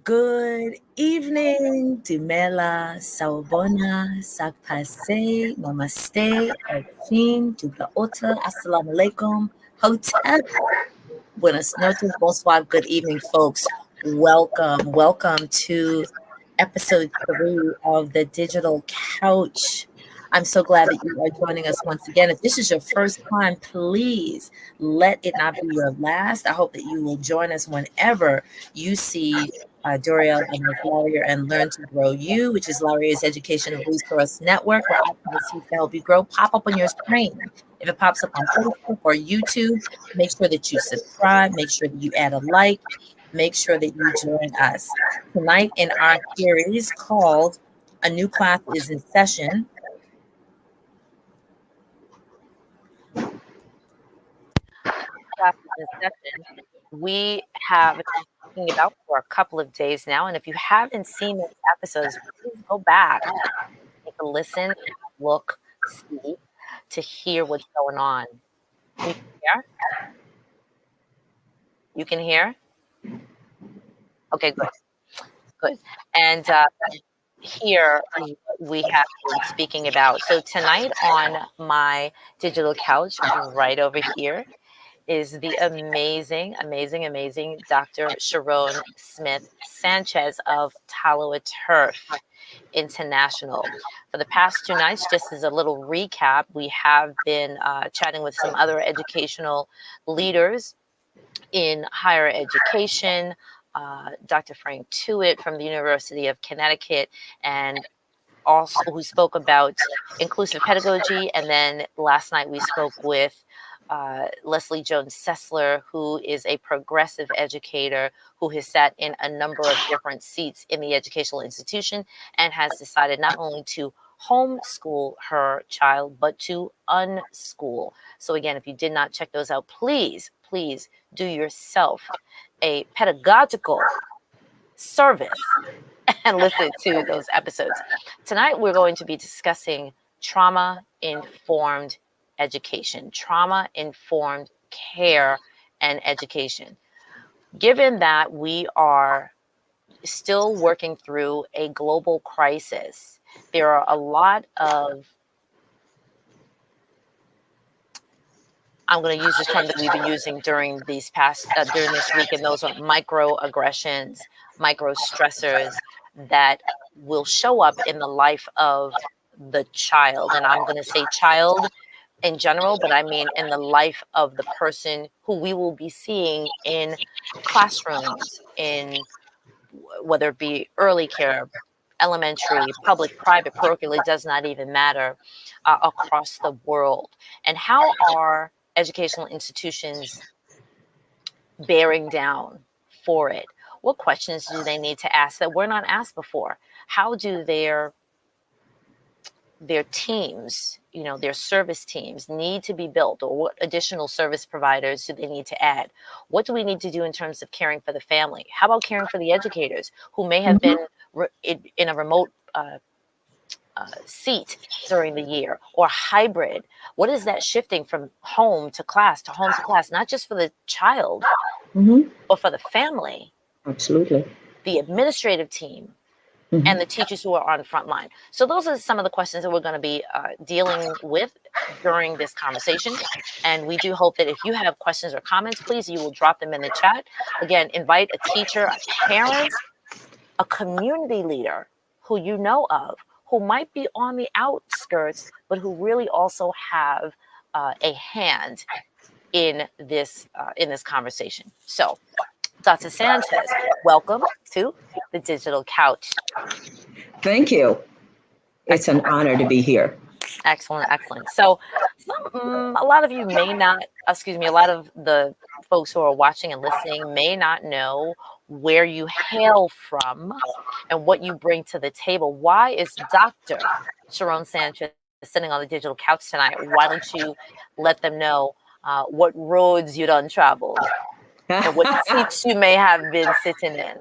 Good evening, Dumela, Sawubona, Sakpase, Namaste, Achin, Dugaota, Assalamu alaikum, Hotep, Buenas noches, bonsoir, good evening, folks. Welcome to episode 3 of the Digital Couch. I'm so glad that you are joining us once again. If this is your first time, please let it not be your last. I hope that you will join us whenever you see Doriel and Ms. Laurier and Learn to Grow You, which is Laurier's Educational Resource Network, where opportunities to help you grow pop up on your screen. If it pops up on Facebook or YouTube, make sure that you subscribe, make sure that you add a like, make sure that you join us. Tonight in our series called A New Class is in Session, we have been talking about for a couple of days now. And if you haven't seen those episodes, please go back, take a listen, look, see, to hear what's going on. You can hear? You can hear? Okay, good. Good. And here we have been speaking about. So tonight on my digital couch, right over here, is the amazing Dr. Sherone Smith-Sanchez of Taloa Turf International. For the past 2 nights, just as a little recap, we have been chatting with some other educational leaders in higher education, Dr. Frank Tuitt from the University of Connecticut, and also who spoke about inclusive pedagogy. And then last night we spoke with Leslie Jones Sessler, who is a progressive educator who has sat in a number of different seats in the educational institution and has decided not only to homeschool her child, but to unschool. So again, if you did not check those out, please do yourself a pedagogical service and listen to those episodes. Tonight, we're going to be discussing trauma-informed education, trauma-informed care and education. Given that we are still working through a global crisis, there are a lot of, I'm going to use this term that we've been using during this week, and those are microaggressions, micro stressors that will show up in the life of the child. And I'm going to say child in general, but I mean in the life of the person who we will be seeing in classrooms, in whether it be early care, elementary, public, private, parochial, it does not even matter, across the world. And how are educational institutions bearing down for it? What questions do they need to ask that were not asked before? How do their teams, their service teams need to be built, or what additional service providers do they need to add? What do we need to do in terms of caring for the family? How about caring for the educators who may have been in a remote seat during the year, or hybrid? What is that shifting from home to class, not just for the child, but for the family? Absolutely. The administrative team, and the teachers who are on the front line. So those are some of the questions that we're going to be dealing with during this conversation. And we do hope that if you have questions or comments, please, you will drop them in the chat. Again, invite a teacher, a parent, a community leader who you know of, who might be on the outskirts, but who really also have a hand in this conversation. So, Dr. Sanchez, welcome to the Digital Couch. Thank you. It's an honor to be here. Excellent. So a lot of you may not, a lot of the folks who are watching and listening may not know where you hail from and what you bring to the table. Why is Dr. Sherone Sanchez sitting on the digital couch tonight? Why don't you let them know what roads you done traveled and what seats you may have been sitting in?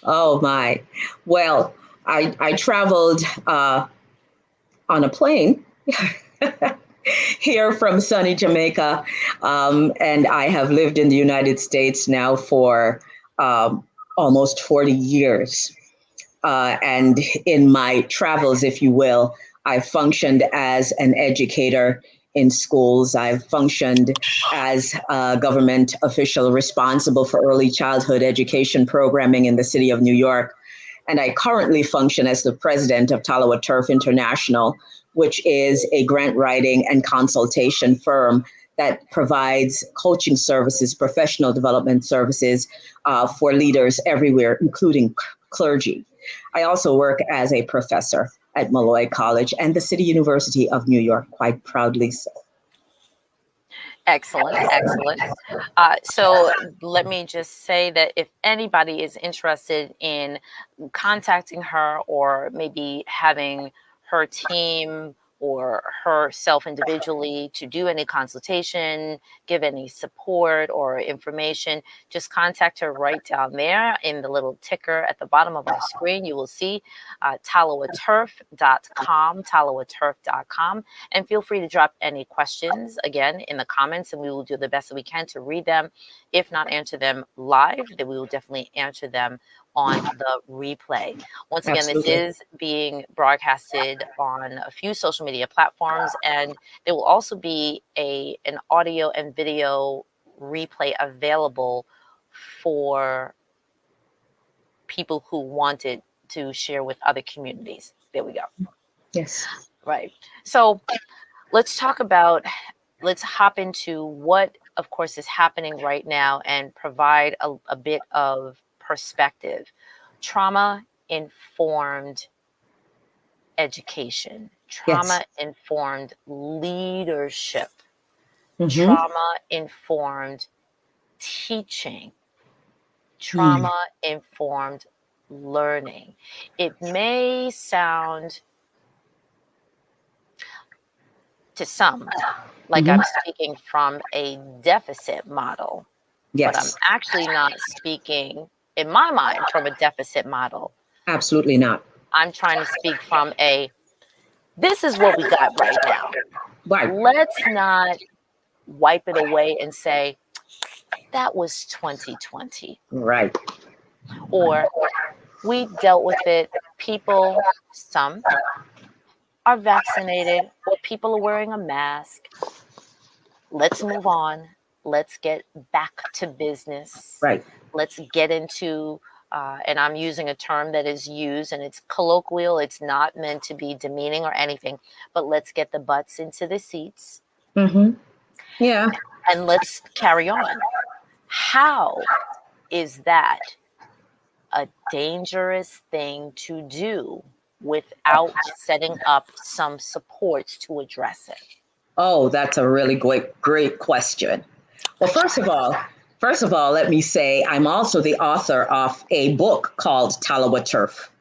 Oh, my. Well, I traveled on a plane here from sunny Jamaica, and I have lived in the United States now for almost 40 years. And in my travels, if you will, I functioned as an educator in schools. I've functioned as a government official responsible for early childhood education programming in the city of New York. And I currently function as the president of Talawa Turf International, which is a grant writing and consultation firm that provides coaching services, professional development services for leaders everywhere, including clergy. I also work as a professor at Malloy College and the City University of New York, quite proudly so. Excellent, excellent. So let me just say that if anybody is interested in contacting her or maybe having her team or herself individually to do any consultation, give any support or information, just contact her right down there in the little ticker at the bottom of our screen. You will see talawaturf.com, talawaturf.com, and feel free to drop any questions again in the comments, and we will do the best that we can to read them. If not answer them live, then we will definitely answer them on the replay. Once again, Absolutely. this is being broadcasted on a few social media platforms, and there will also be an audio and video replay available for people who wanted to share with other communities. There we go. Yes. Right. So let's hop into what, of course, is happening right now and provide a bit of perspective. Trauma-informed education, Yes. trauma-informed leadership, Mm-hmm. trauma-informed teaching, trauma-informed learning. It may sound to some like I'm speaking from a deficit model, but I'm Yes. actually not speaking, in my mind, from a deficit model. Absolutely not. I'm trying to speak from this is what we got right now. Right. Let's not wipe it away and say, that was 2020. Right. Or we dealt with it. Some are vaccinated, or people are wearing a mask. Let's move on. Let's get back to business. Right. Let's get into, and I'm using a term that is used and it's colloquial. It's not meant to be demeaning or anything, but let's get the butts into the seats. Mm-hmm. Yeah. And let's carry on. How is that a dangerous thing to do without setting up some supports to address it? Oh, that's a really great question. Well, first of all, let me say I'm also the author of a book called Talawa Turf,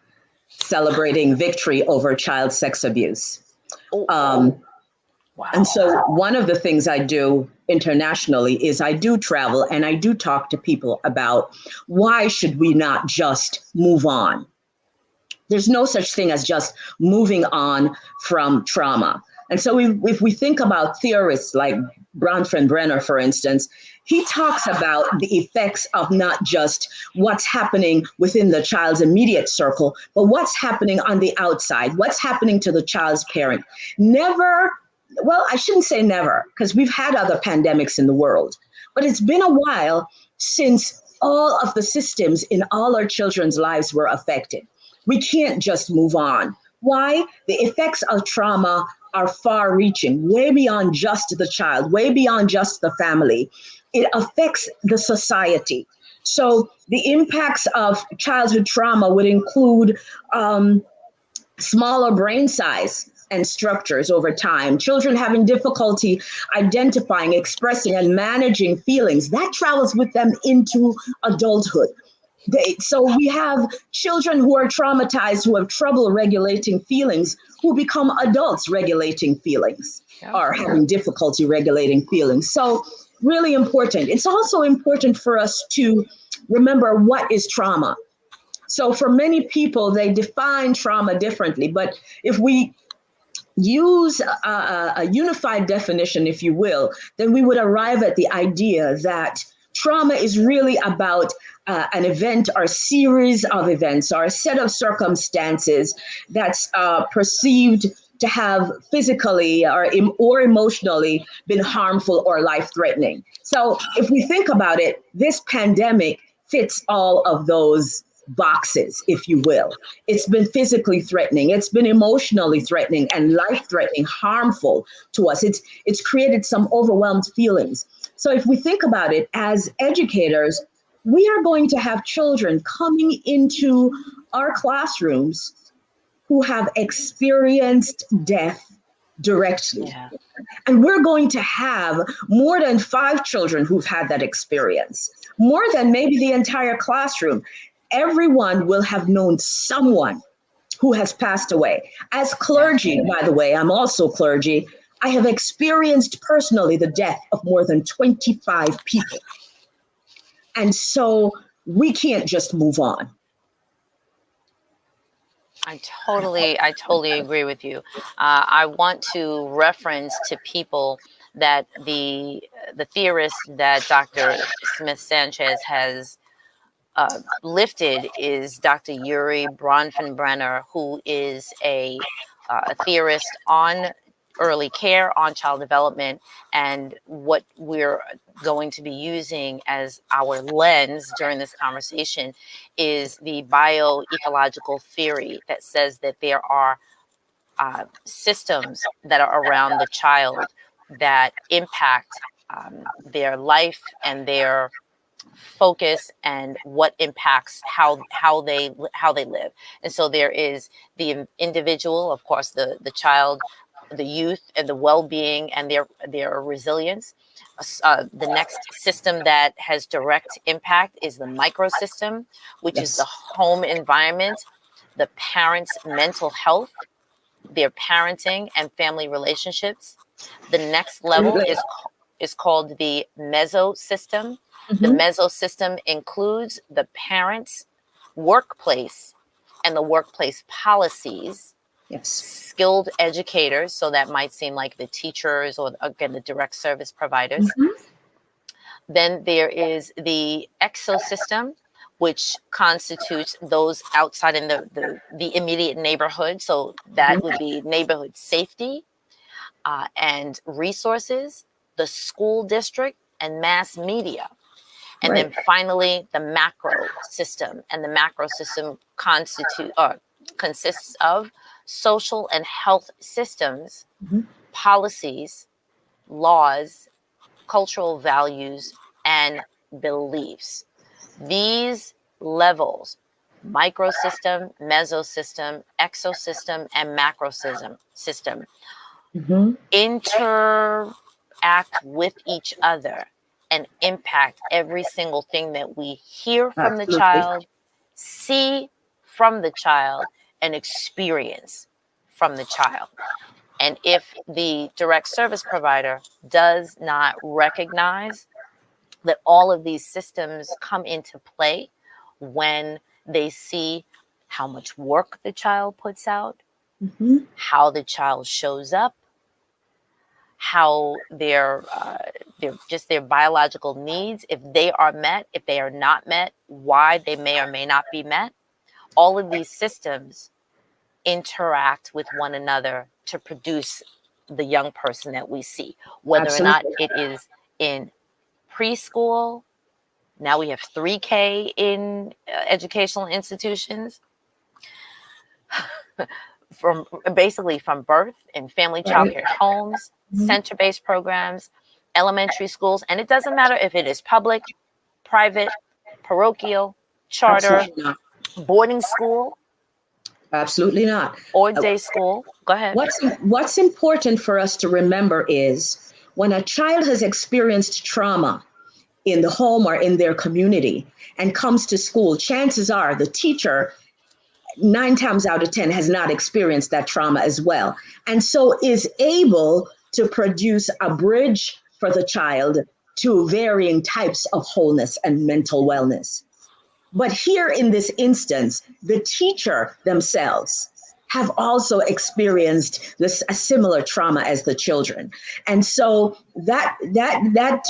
Celebrating Victory Over Child Sex Abuse. Wow. And so one of the things I do internationally is I do travel and I do talk to people about why should we not just move on? There's no such thing as just moving on from trauma. And so if we think about theorists like Bronfman Brenner, for instance, he talks about the effects of not just what's happening within the child's immediate circle, but what's happening on the outside, what's happening to the child's parent. I shouldn't say never, because we've had other pandemics in the world, but it's been a while since all of the systems in all our children's lives were affected. We can't just move on. Why? The effects of trauma are far reaching, way beyond just the child, way beyond just the family. It affects the society. So the impacts of childhood trauma would include smaller brain size and structures over time, children having difficulty identifying, expressing, and managing feelings. That travels with them into adulthood. So we have children who are traumatized, who have trouble regulating feelings, who become adults regulating feelings or having difficulty regulating feelings. So really important. It's also important for us to remember what is trauma. So for many people, they define trauma differently. But if we use a unified definition, if you will, then we would arrive at the idea that Trauma is really about an event or series of events or a set of circumstances that's perceived to have physically or emotionally been harmful or life-threatening. So if we think about it, this pandemic fits all of those boxes, if you will. It's been physically threatening, it's been emotionally threatening and life-threatening, harmful to us. It's created some overwhelmed feelings. So if we think about it as educators, we are going to have children coming into our classrooms who have experienced death directly. Yeah. And we're going to have more than 5 children who've had that experience, more than maybe the entire classroom. Everyone will have known someone who has passed away. As clergy, by the way, I'm also clergy. I have experienced personally the death of more than 25 people. And so we can't just move on. I totally agree with you. I want to reference to people that the theorist that Dr. Smith-Sanchez has lifted is Dr. Yuri Bronfenbrenner, who is a theorist on early care, on child development, and what we're going to be using as our lens during this conversation is the bioecological theory that says that there are systems that are around the child that impact their life and their focus and what impacts how they live. And so there is the individual, of course, the child, the youth, and the well-being and their resilience. The next system that has direct impact is the microsystem, which is the home environment, the parents' mental health, their parenting and family relationships. The next level is called the mesosystem. The mesosystem includes the parents' workplace and the workplace policies, skilled educators, so that might seem like the teachers or, again, the direct service providers. Then there is the exosystem, which constitutes those outside in the immediate neighborhood. So that would be neighborhood safety and resources, the school district, and mass media. And then finally, the macro system. And the macro system consists of social and health systems, policies, laws, cultural values, and beliefs. These levels, microsystem, mesosystem, exosystem, and macrosystem, interact with each other and impact every single thing that we hear from the child, see from the child, and experience from the child. And if the direct service provider does not recognize that all of these systems come into play when they see how much work the child puts out, how the child shows up, how their biological needs, if they are met, if they are not met, why they may or may not be met. All of these systems interact with one another to produce the young person that we see, whether or not it is in preschool. Now we have 3K in educational institutions. From birth in family child care homes, center-based programs, elementary schools. And it doesn't matter if it is public, private, parochial, charter, boarding school. Absolutely not. Or day school. Go ahead. What's important for us to remember is when a child has experienced trauma in the home or in their community and comes to school, chances are the teacher 9 times out of 10 has not experienced that trauma as well. And so is able to produce a bridge for the child to varying types of wholeness and mental wellness. But here in this instance, the teacher themselves have also experienced this a similar trauma as the children. And so that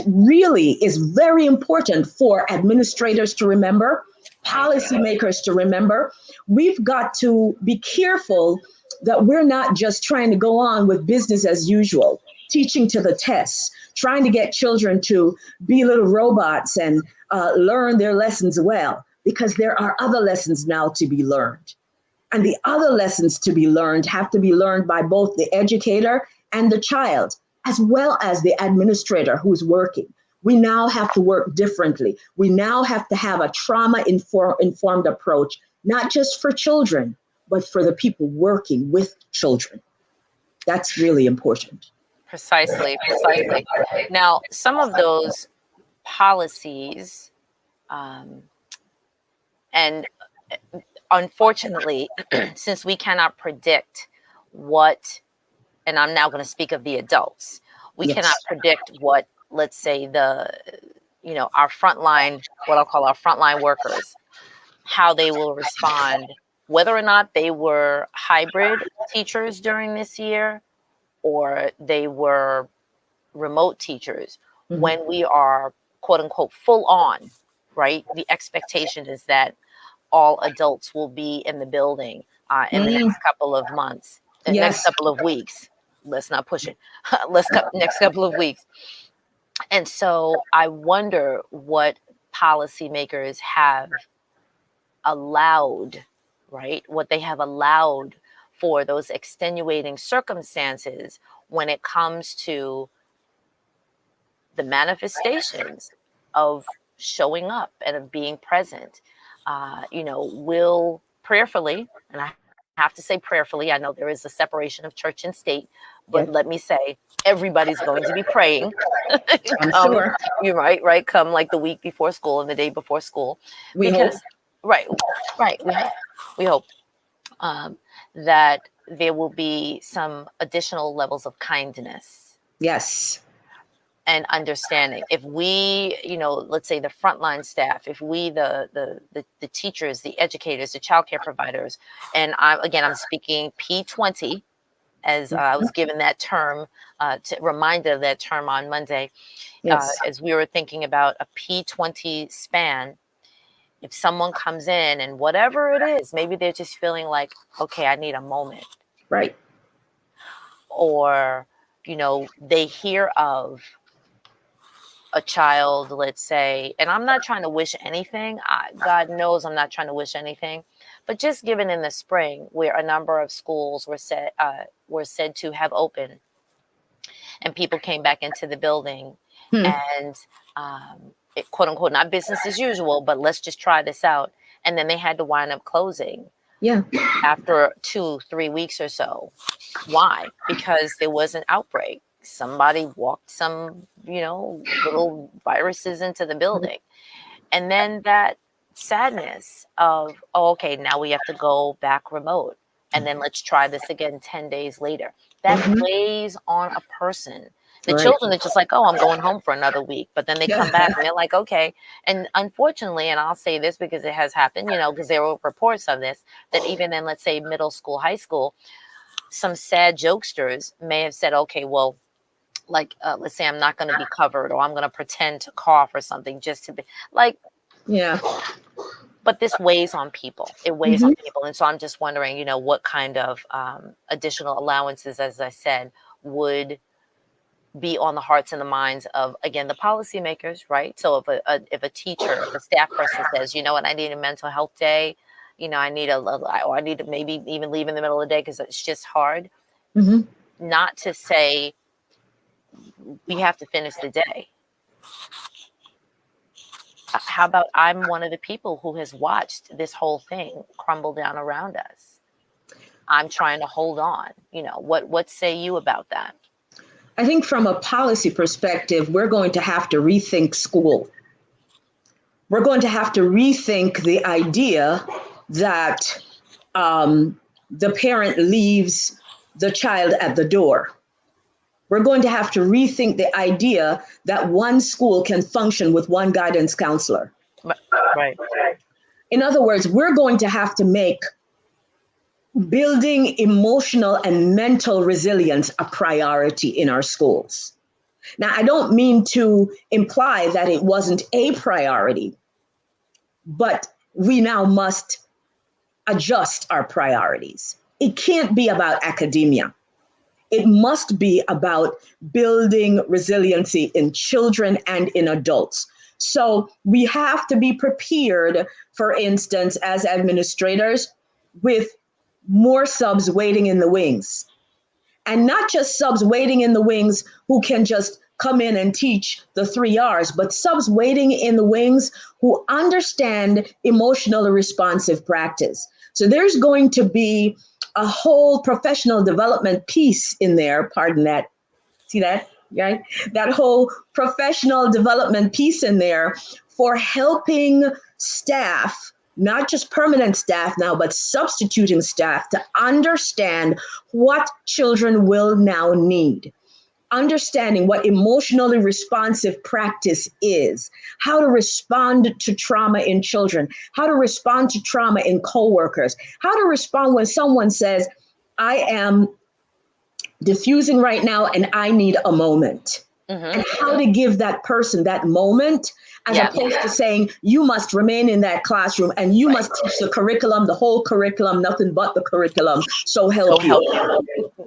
really is very important for administrators to remember, policymakers to remember. We've got to be careful that we're not just trying to go on with business as usual, teaching to the test, trying to get children to be little robots and learn their lessons well, because there are other lessons now to be learned. And the other lessons to be learned have to be learned by both the educator and the child, as well as the administrator who's working. We now have to work differently. We now have to have a trauma-informed approach, not just for children, but for the people working with children. That's really important. Precisely, precisely. Now, some of those policies, and unfortunately, since we cannot predict what, and I'm now going to speak of the adults, we cannot predict what, let's say, our frontline, what I'll call our frontline workers, how they will respond, whether or not they were hybrid teachers during this year or they were remote teachers. When we are, quote unquote, full on, right? The expectation is that all adults will be in the building in the next couple of months, the next couple of weeks. Let's not push it. Next couple of weeks. And so I wonder what policymakers have allowed, right? What they have allowed for those extenuating circumstances when it comes to the manifestations of showing up and of being present. Will prayerfully, and I have to say prayerfully, I know there is a separation of church and state, but let me say, everybody's going to be praying. I'm sure. You're right. Come like the week before school and the day before school. We hope. Right. We hope that there will be some additional levels of kindness. Yes. And understanding. If we, let's say the frontline staff, if we, the teachers, the educators, the childcare providers, and I'm speaking P20, as I was given that term, reminder of that term on Monday, as we were thinking about a P20 span. If someone comes in and whatever it is, maybe they're just feeling like, okay, I need a moment. Right. Or, they hear of a child, let's say, and I'm not trying to wish anything. God knows I'm not trying to wish anything, but just given in the spring where a number of schools were said to have opened and people came back into the building and it, quote unquote, not business as usual, but let's just try this out. And then they had to wind up closing after 2-3 weeks or so. Why? Because there was an outbreak. Somebody walked some, little viruses into the building. And then that sadness of, okay, now we have to go back remote. And then let's try this again 10 days later. That weighs on a person. The children are just like, oh, I'm going home for another week. But then they come back and they're like, okay. And unfortunately, and I'll say this because it has happened, because there were reports of this, that even in, let's say, middle school, high school, some sad jokesters may have said, okay, well, like, let's say I'm not going to be covered, or I'm going to pretend to cough or something just to be like, but this weighs on people. It weighs on people. And so I'm just wondering, what kind of additional allowances, as I said, would be on the hearts and the minds of, again, the policymakers, right? So if a teacher, a staff person says, what, I need a mental health day, I need or I need to maybe even leave in the middle of the day because it's just hard. Not to say we have to finish the day. How about I'm one of the people who has watched this whole thing crumble down around us. I'm trying to hold on. What say you about that? I think from a policy perspective, we're going to have to rethink school. We're going to have to rethink the idea that the parent leaves the child at the door. We're going to have to rethink the idea that one school can function with one guidance counselor. Right. In other words, we're going to have to make building emotional and mental resilience a priority in our schools. Now, I don't mean to imply that it wasn't a priority, but we now must adjust our priorities. It can't be about academia. It must be about building resiliency in children and in adults. So we have to be prepared, for instance, as administrators, with more subs waiting in the wings. And not just subs waiting in the wings who can just come in and teach the 3 R's, but subs waiting in the wings who understand emotionally responsive practice. So there's going to be a whole professional development piece in there. Pardon that. See that? Right? That whole professional development piece in there for helping staff, not just permanent staff now, but substituting staff to understand what children will now need. Understanding what emotionally responsive practice is, how to respond to trauma in children, how to respond to trauma in coworkers, how to respond when someone says, I am diffusing right now and I need a moment. And how to give that person that moment as opposed to saying, you must remain in that classroom and you must teach the curriculum, the whole curriculum, nothing but the curriculum. So help you.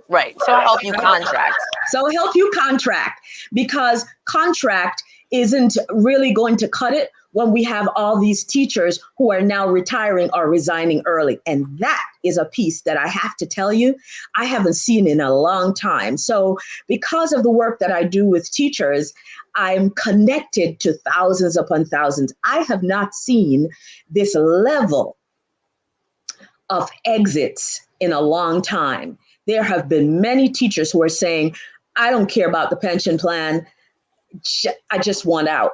Right. So help you contract. So help you contract, because contract isn't really going to cut it when we have all these teachers who are now retiring or resigning early. And that is a piece that I have to tell you, I haven't seen in a long time. So because of the work that I do with teachers, I'm connected to thousands upon thousands. I have not seen this level of exits in a long time. There have been many teachers who are saying, I don't care about the pension plan. I just want out.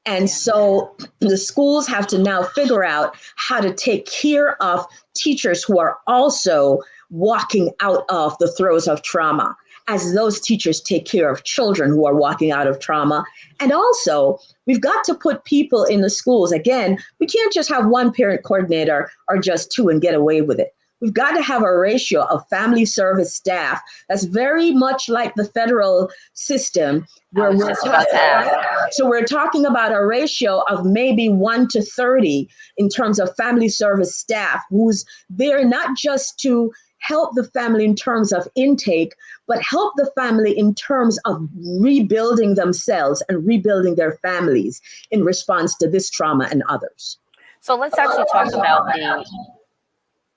And so the schools have to now figure out how to take care of teachers who are also walking out of the throes of trauma, as those teachers take care of children who are walking out of trauma. And also, we've got to put people in the schools. Again, we can't just have one parent coordinator or just two and get away with it. We've got to have a ratio of family service staff that's very much like the federal system, where we're talking about a ratio of maybe 1 to 30 in terms of family service staff who's there not just to help the family in terms of intake, but help the family in terms of rebuilding themselves and rebuilding their families in response to this trauma and others. So let's actually talk about the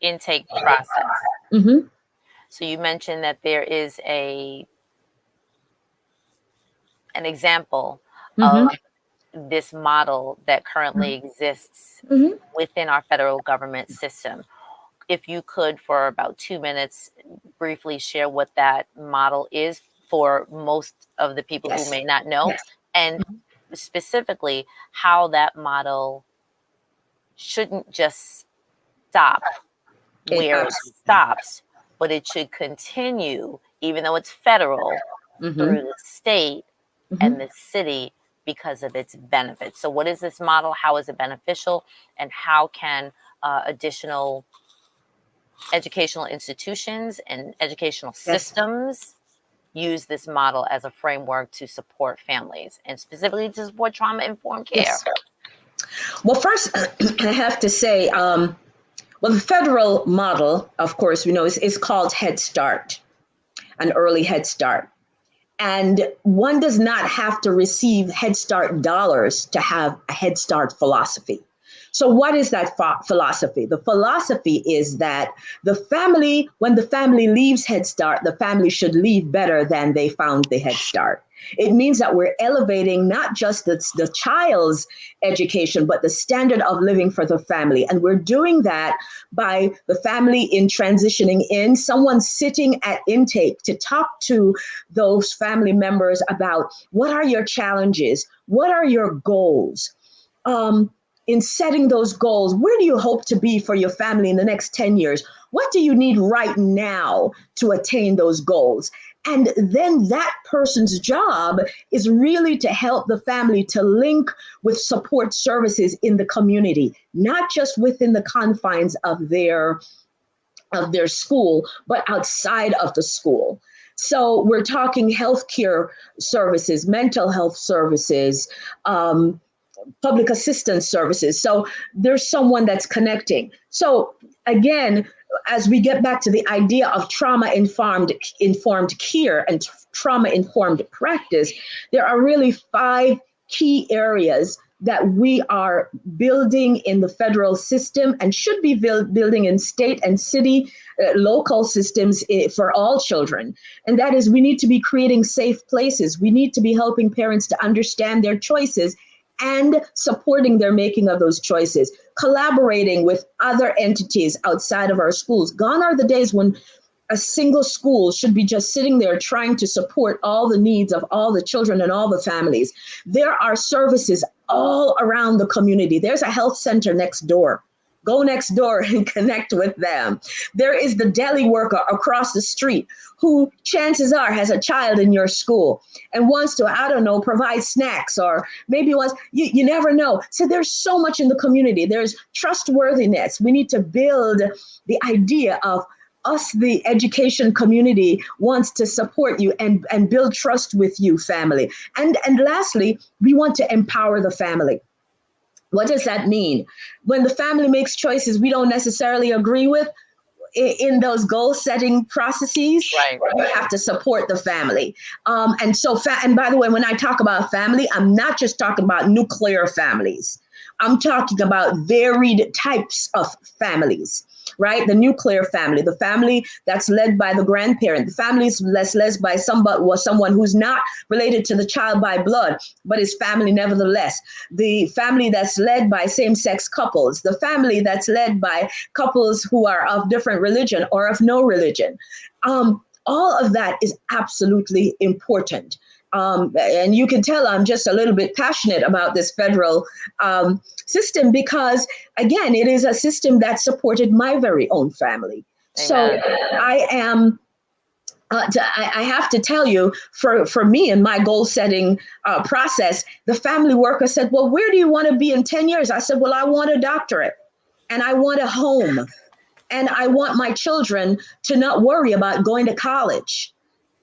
intake process. Mm-hmm. So you mentioned that there is an example of this model that currently exists within our federal government system. If you could, for about 2 minutes, briefly share what that model is for most of the people who may not know, and specifically how that model shouldn't just stop where it stops, but it should continue, even though it's federal, through the state and the city because of its benefits. So what is this model? How is it beneficial? And how can additional educational institutions and educational systems use this model as a framework to support families and specifically to support trauma-informed care? Well, first, I have to say, well, the federal model, of course, we know is called Head Start, an early Head Start. And one does not have to receive Head Start dollars to have a Head Start philosophy. So what is that philosophy? The philosophy is that the family, when the family leaves Head Start, the family should leave better than they found the Head Start. It means that we're elevating not just the child's education, but the standard of living for the family. And we're doing that by the family in transitioning in, someone sitting at intake to talk to those family members about what are your challenges? What are your goals? In setting those goals, where do you hope to be for your family in the next 10 years? What do you need right now to attain those goals? And then that person's job is really to help the family to link with support services in the community, not just within the confines of their of their school, but outside of the school. So we're talking healthcare services, mental health services, public assistance services. So there's someone that's connecting. So again, as we get back to the idea of trauma informed care and trauma informed practice, there are really 5 key areas that we are building in the federal system and should be building in state and city, local systems for all children. And that is, we need to be creating safe places. We need to be helping parents to understand their choices and supporting their making of those choices, collaborating with other entities outside of our schools. Gone are the days when a single school should be just sitting there trying to support all the needs of all the children and all the families. There are services all around the community. There's a health center next door. Go next door and connect with them. There is the deli worker across the street who chances are has a child in your school and wants to, I don't know, provide snacks, or maybe wants, you never know. So there's so much in the community. There's trustworthiness. We need to build the idea of us, the education community, wants to support you and build trust with you, family. And lastly, we want to empower the family. What does that mean? When the family makes choices we don't necessarily agree with in those goal setting processes, Right. we have to support the family. And by the way, when I talk about family, I'm not just talking about nuclear families. I'm talking about varied types of families, right? The nuclear family, the family that's led by the grandparent, the family that's led by someone who's not related to the child by blood, but is family nevertheless. The family that's led by same-sex couples, the family that's led by couples who are of different religion or of no religion. All of that is absolutely important. And you can tell I'm just a little bit passionate about this federal system because, again, it is a system that supported my very own family. Amen. So I am, I have to tell you, for me in my goal setting process, the family worker said, well, where do you want to be in 10 years? I said, well, I want a doctorate and I want a home and I want my children to not worry about going to college.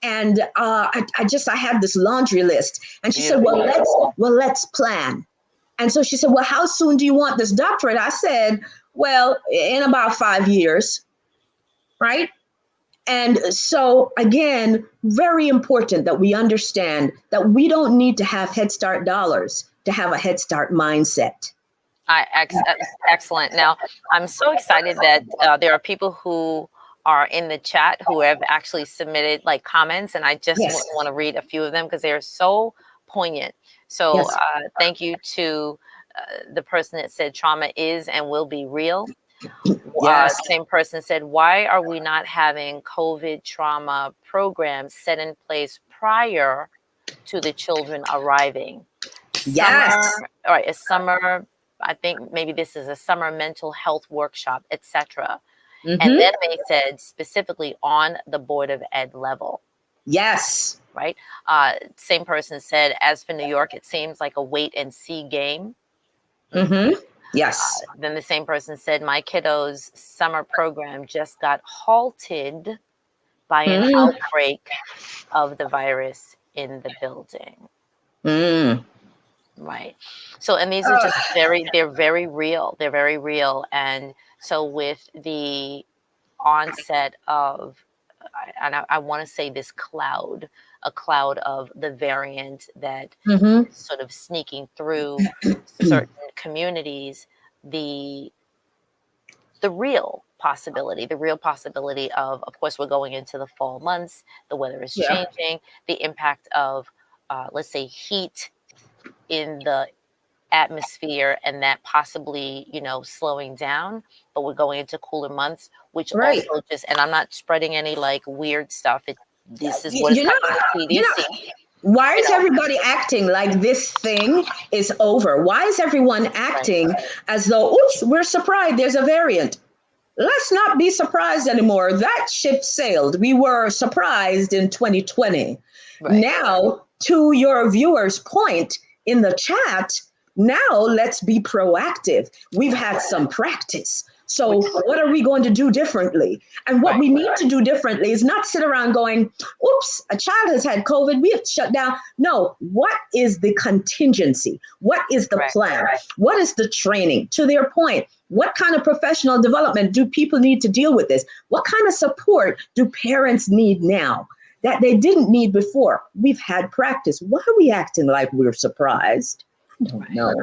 And I had this laundry list, and she said, well, let's plan. And so she said, well, how soon do you want this doctorate? I said, well, in about 5 years, right? And so again, very important that we understand that we don't need to have Head Start dollars to have a Head Start mindset. Excellent. Now, I'm so excited that there are people who are in the chat who have actually submitted like comments, and I just want to read a few of them because they are so poignant. So thank you to the person that said trauma is and will be real. Same person said, why are we not having COVID trauma programs set in place prior to the children arriving? A summer, I think maybe this is a summer mental health workshop, etc. Mm-hmm. And then they said specifically on the Board of Ed level. Yes. Right. Same person said, as for New York, it seems like a wait and see game. Mm-hmm. Yes. Then the same person said, my kiddo's summer program just got halted by an outbreak of the virus in the building. Right. So, and these are just they're very real. They're very real. And so with the onset of, and I want to say this a cloud of the variant that sort of sneaking through certain communities, the real possibility of course, we're going into the fall months, the weather is changing, the impact of, let's say, heat in the atmosphere, and that possibly, slowing down, but we're going into cooler months, which also just, and I'm not spreading any like weird stuff. This is what it's coming to CDC. Why is everybody acting like this thing is over? Why is everyone acting as though, oops, we're surprised there's a variant? Let's not be surprised anymore. That ship sailed. We were surprised in 2020. Right. Now, to your viewer's point in the chat, now let's be proactive. We've had some practice. So what are we going to do differently? And what Right. we need to do differently is not sit around going, oops, a child has had COVID, we have to shut down. No, what is the contingency? What is the Correct. plan? What is the training? To their point, what kind of professional development do people need to deal with this? What kind of support do parents need now that they didn't need before? We've had practice. Why are we acting like we're surprised? I don't know.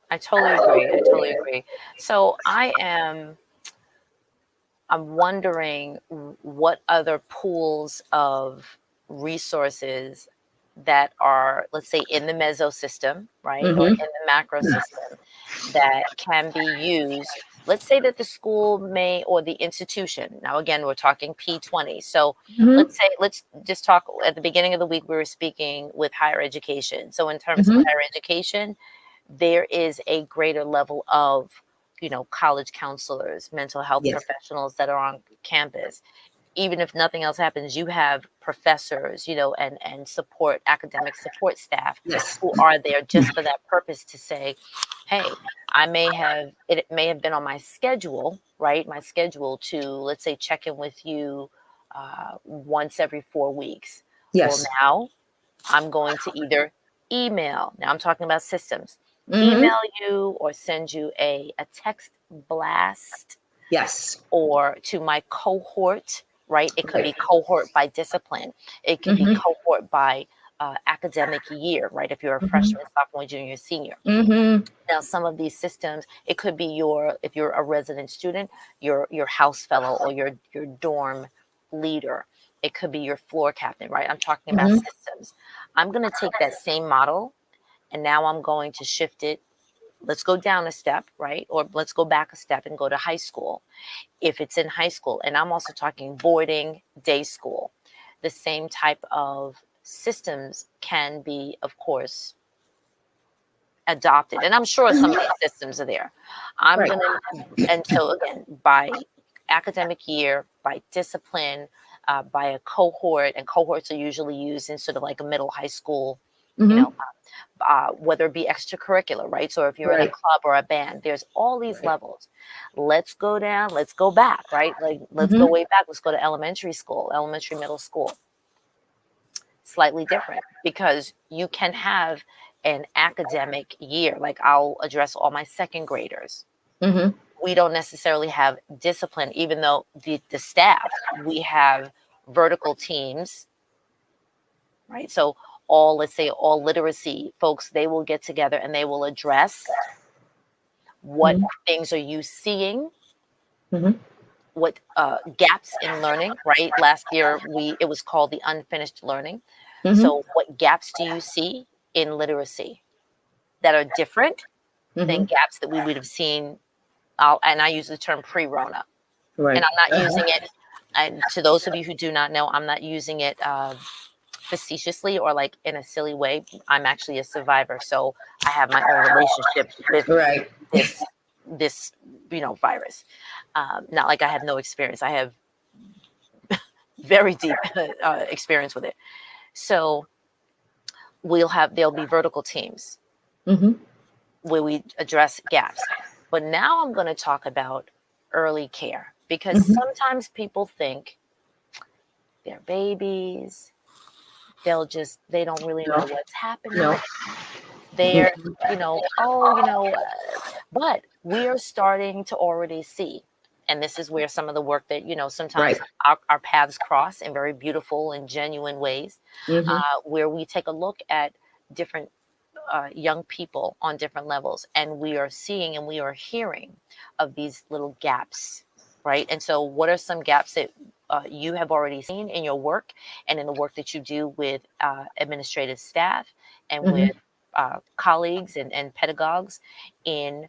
I totally agree. I totally agree. So I'm wondering what other pools of resources that are, let's say, in the meso system, right, or in the macro system that can be used. Let's say that the school may, or the institution, now again, we're talking P20. So let's just talk at the beginning of the week, we were speaking with higher education. So in terms of higher education, there is a greater level of, college counselors, mental health professionals that are on campus. Even if nothing else happens, you have professors, and support, academic support staff who are there just for that purpose to say, hey, it may have been on my schedule, right? My schedule to, let's say, check in with you once every 4 weeks. Well, now I'm going to either email. Now I'm talking about systems. Email you or send you a text blast. Or to my cohort, right? It could be cohort by discipline. It could be cohort by academic year, right? If you're a freshman, sophomore, junior, senior. Now, some of these systems, it could be if you're a resident student, your house fellow or your dorm leader. It could be your floor captain, right? I'm talking about systems. I'm going to take that same model and now I'm going to shift it. Let's go down a step, right? Or let's go back a step and go to high school. If it's in high school, and I'm also talking boarding, day school, the same type of systems can be, of course, adopted. And I'm sure some of these systems are there. And so again, by academic year, by discipline, by a cohort, and cohorts are usually used in sort of like a middle high school, whether it be extracurricular, right? So if you're in a club or a band, there's all these levels. Let's go down, let's go back, right? Like, let's go way back. Let's go to elementary school, elementary, middle school. Slightly different, because you can have an academic year. Like, I'll address all my second graders. We don't necessarily have discipline, even though the staff, we have vertical teams, right? So let's say all literacy folks, they will get together and they will address what things are you seeing, what gaps in learning, right? Last year, it was called the unfinished learning. So what gaps do you see in literacy that are different than gaps that we would have seen? And I use the term pre-Rona. And I'm not using it, and to those of you who do not know, I'm not using it facetiously or like in a silly way. I'm actually a survivor, so I have my own relationship with this virus. Not like I have no experience. I have very deep experience with it. So there'll be vertical teams where we address gaps. But now I'm going to talk about early care, because sometimes people think they're babies. They don't really know what's happening. They're, but we are starting to already see. And this is where some of the work that, sometimes our paths cross in very beautiful and genuine ways, where we take a look at different young people on different levels. And we are seeing and we are hearing of these little gaps, right? And so what are some gaps that you have already seen in your work and in the work that you do with administrative staff and with colleagues and pedagogues in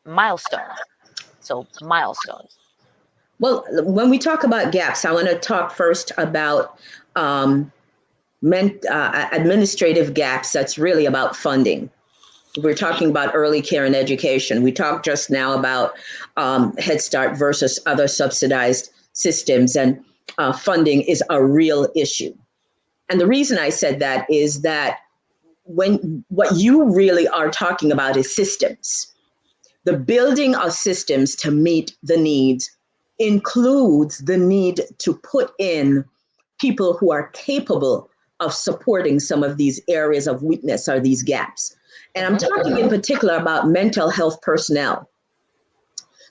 milestones? So milestones. Well, when we talk about gaps, I want to talk first about administrative gaps. That's really about funding. We're talking about early care and education. We talked just now about Head Start versus other subsidized systems, and funding is a real issue. And the reason I said that is that what you really are talking about is systems. The building of systems to meet the needs includes the need to put in people who are capable of supporting some of these areas of weakness or these gaps. And I'm talking in particular about mental health personnel.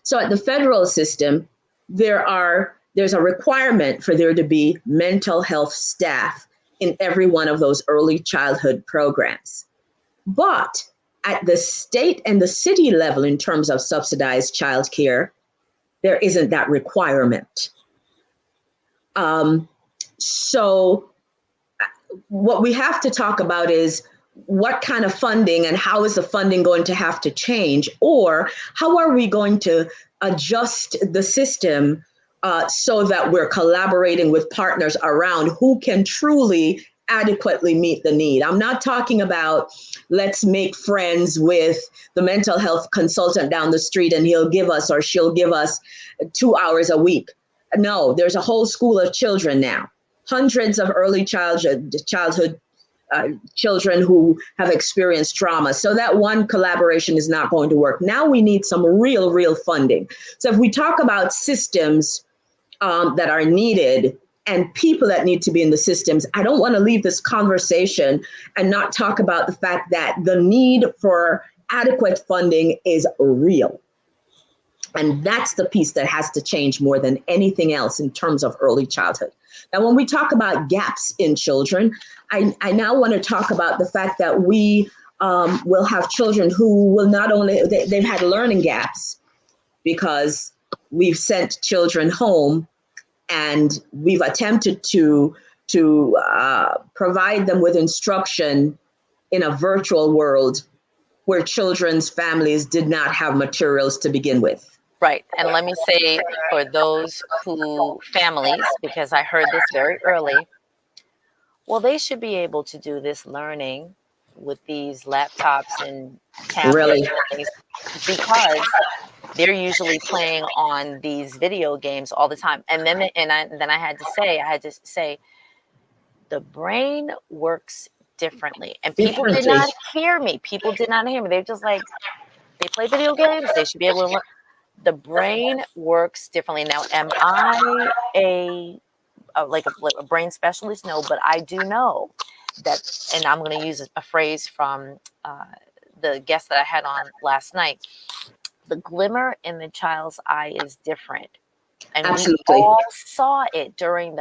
So at the federal system, there's a requirement for there to be mental health staff in every one of those early childhood programs. But at the state and the city level, in terms of subsidized childcare, there isn't that requirement. So what we have to talk about is what kind of funding and how is the funding going to have to change, or how are we going to adjust the system so that we're collaborating with partners around who can truly adequately meet the need. I'm not talking about let's make friends with the mental health consultant down the street and he'll give us or she'll give us 2 hours a week. No, there's a whole school of children now, hundreds of early childhood children who have experienced trauma. So that one collaboration is not going to work. Now we need some real funding. So if we talk about systems that are needed and people that need to be in the systems, I don't want to leave this conversation and not talk about the fact that the need for adequate funding is real. And that's the piece that has to change more than anything else in terms of early childhood. Now, when we talk about gaps in children, I now want to talk about the fact that we will have children who will not only, they've had learning gaps because we've sent children home and we've attempted to provide them with instruction in a virtual world where children's families did not have materials to begin with. Right. And let me say for those families, because I heard this very early, well, they should be able to do this learning with these laptops and tablets Really? and things, because they're usually playing on these video games all the time. And then I had to say, the brain works differently. And people did not hear me. People did not hear me. They're just like, they play video games. They should be able to learn. The brain works differently. Now, am I a brain specialist? No, but I do know that, and I'm going to use a phrase from the guest that I had on last night. The glimmer in the child's eye is different. And Absolutely. We all saw it during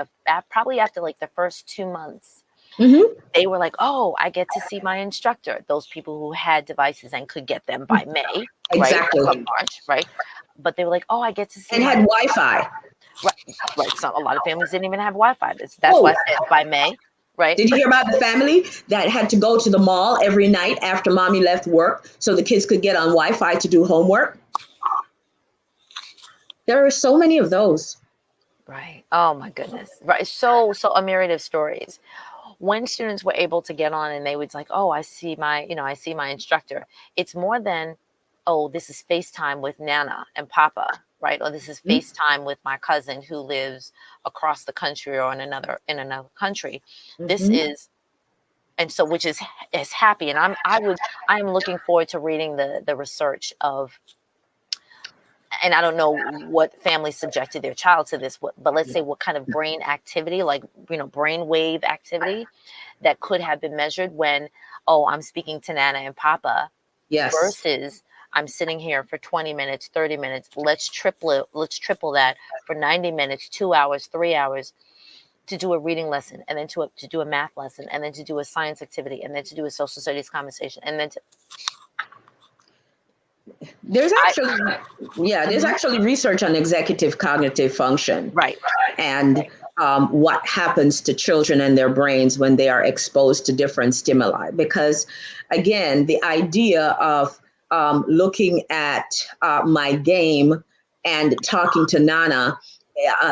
probably after like the first 2 months. Mm-hmm. They were like, oh, I get to see my instructor. Those people who had devices and could get them by May, exactly. Right? March, right? But they were like, oh, I get to see. And had Wi-Fi. Right. So a lot of families didn't even have Wi-Fi. That's why I said by May, right? Did you hear about the family that had to go to the mall every night after mommy left work so the kids could get on Wi-Fi to do homework? There are so many of those. Right. Oh my goodness. Right. So a myriad of stories. When students were able to get on and they would like, oh, I see my instructor. It's more than, oh, this is FaceTime with Nana and Papa, right? Or this is FaceTime with my cousin who lives across the country or in another country. Mm-hmm. This is, and so which is happy. And I'm looking forward to reading the research of, and I don't know what family subjected their child to this, but let's say what kind of brain activity, like, brain wave activity that could have been measured when, oh, I'm speaking to Nana and Papa. Yes. Versus I'm sitting here for 20 minutes, 30 minutes. Let's triple that for 90 minutes, 2 hours, 3 hours to do a reading lesson, and then to do a math lesson, and then to do a science activity, and then to do a social studies conversation, and then to... There's actually research on executive cognitive function. Right. And what happens to children and their brains when they are exposed to different stimuli. Because, again, the idea of looking at my game and talking to Nana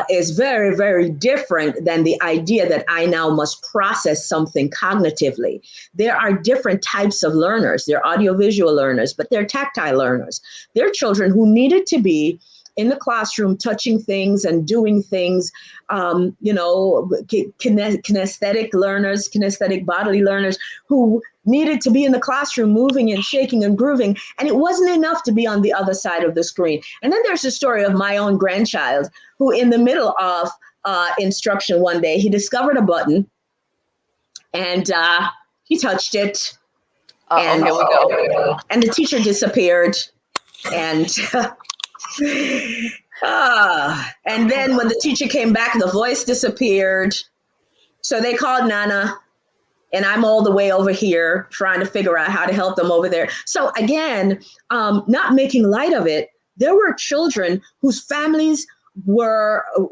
is very, very different than the idea that I now must process something cognitively. There are different types of learners. They're audiovisual learners, but they're tactile learners. They're children who needed to be in the classroom touching things and doing things, kinesthetic learners, kinesthetic bodily learners who needed to be in the classroom, moving and shaking and grooving. And it wasn't enough to be on the other side of the screen. And then there's the story of my own grandchild who, in the middle of instruction one day, he discovered a button and he touched it. And here we go. And the teacher disappeared. And and then when the teacher came back, the voice disappeared. So they called Nana, and I'm all the way over here trying to figure out how to help them over there. So again, not making light of it, there were children whose families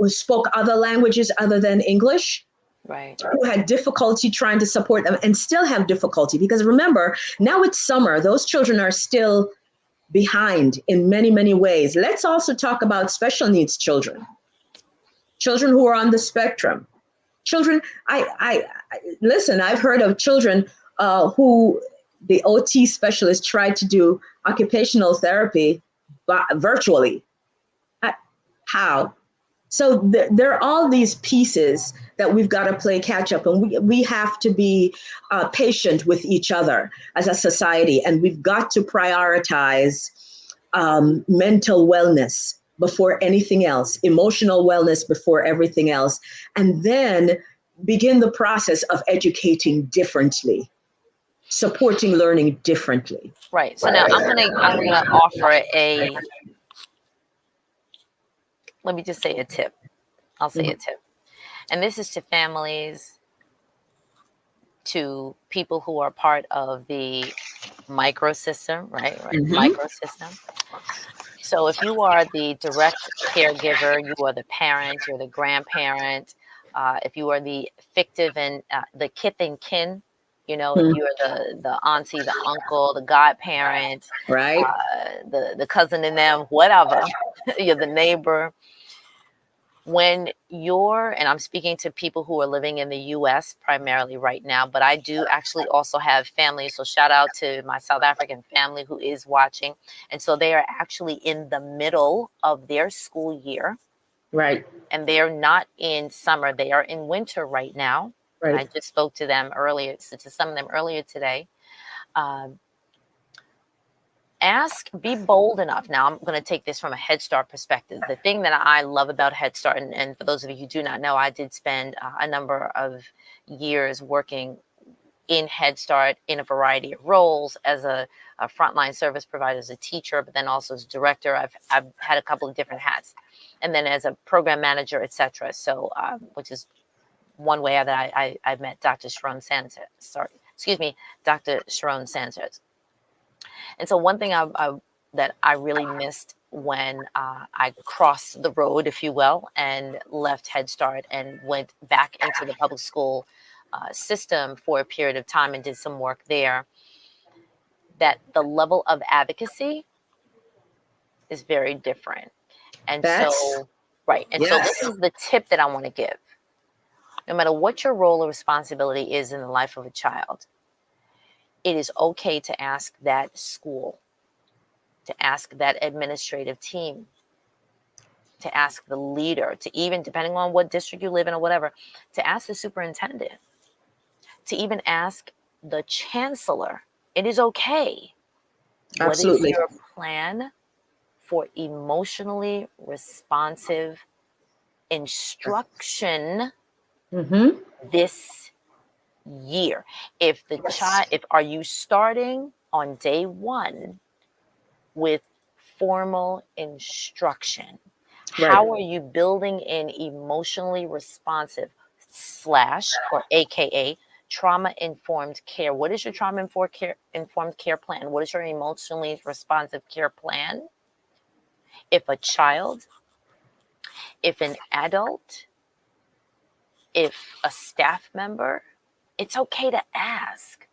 spoke other languages other than English, right, who had difficulty trying to support them and still have difficulty. Because remember, now it's summer, those children are still behind in many, many ways. Let's also talk about special needs children, children who are on the spectrum. Children, I listen, I've heard of children who the OT specialist tried to do occupational therapy virtually. How? So there are all these pieces that we've got to play catch up, and we have to be patient with each other as a society, and we've got to prioritize mental wellness before anything else, emotional wellness before everything else, and then begin the process of educating differently, supporting learning differently. right. So now I'm gonna offer let me just say a tip. I'll say a tip. And this is to families, to people who are part of the microsystem, right? Microsystem. So if you are the direct caregiver, you are the parent, you're the grandparent, if you are the fictive and the kith and kin, you know, if you are the auntie, the uncle, the godparent, right, the cousin in them, whatever, you're the neighbor. When and I'm speaking to people who are living in the US primarily right now, but I do actually also have family. So shout out to my South African family who is watching. And so they are actually in the middle of their school year. Right. And they are not in summer. They are in winter right now. Right. I just spoke to them earlier, to some of them earlier today. Be bold enough. Now, I'm going to take this from a Head Start perspective. The thing that I love about Head Start, and for those of you who do not know, I did spend a number of years working in Head Start in a variety of roles as a frontline service provider, as a teacher, but then also as a director. I've had a couple of different hats, and then as a program manager, etc. So, which is one way that I met Dr. Sherone Sanchez. Dr. Sherone Sanchez. And so one thing that I really missed when I crossed the road, if you will, and left Head Start and went back into the public school system for a period of time and did some work there, that the level of advocacy is very different. And so this is the tip that I want to give. No matter what your role or responsibility is in the life of a child, it is okay to ask that school, to ask that administrative team, to ask the leader, to even, depending on what district you live in or whatever, to ask the superintendent, to even ask the chancellor. It is okay. Absolutely. What is your plan for emotionally responsive instruction this year? If the child, are you starting on day one with formal instruction? Right. How are you building in emotionally responsive or AKA trauma-informed care? What is your trauma-informed care plan? What is your emotionally responsive care plan? If a child, if an adult, if a staff member, it's okay to ask.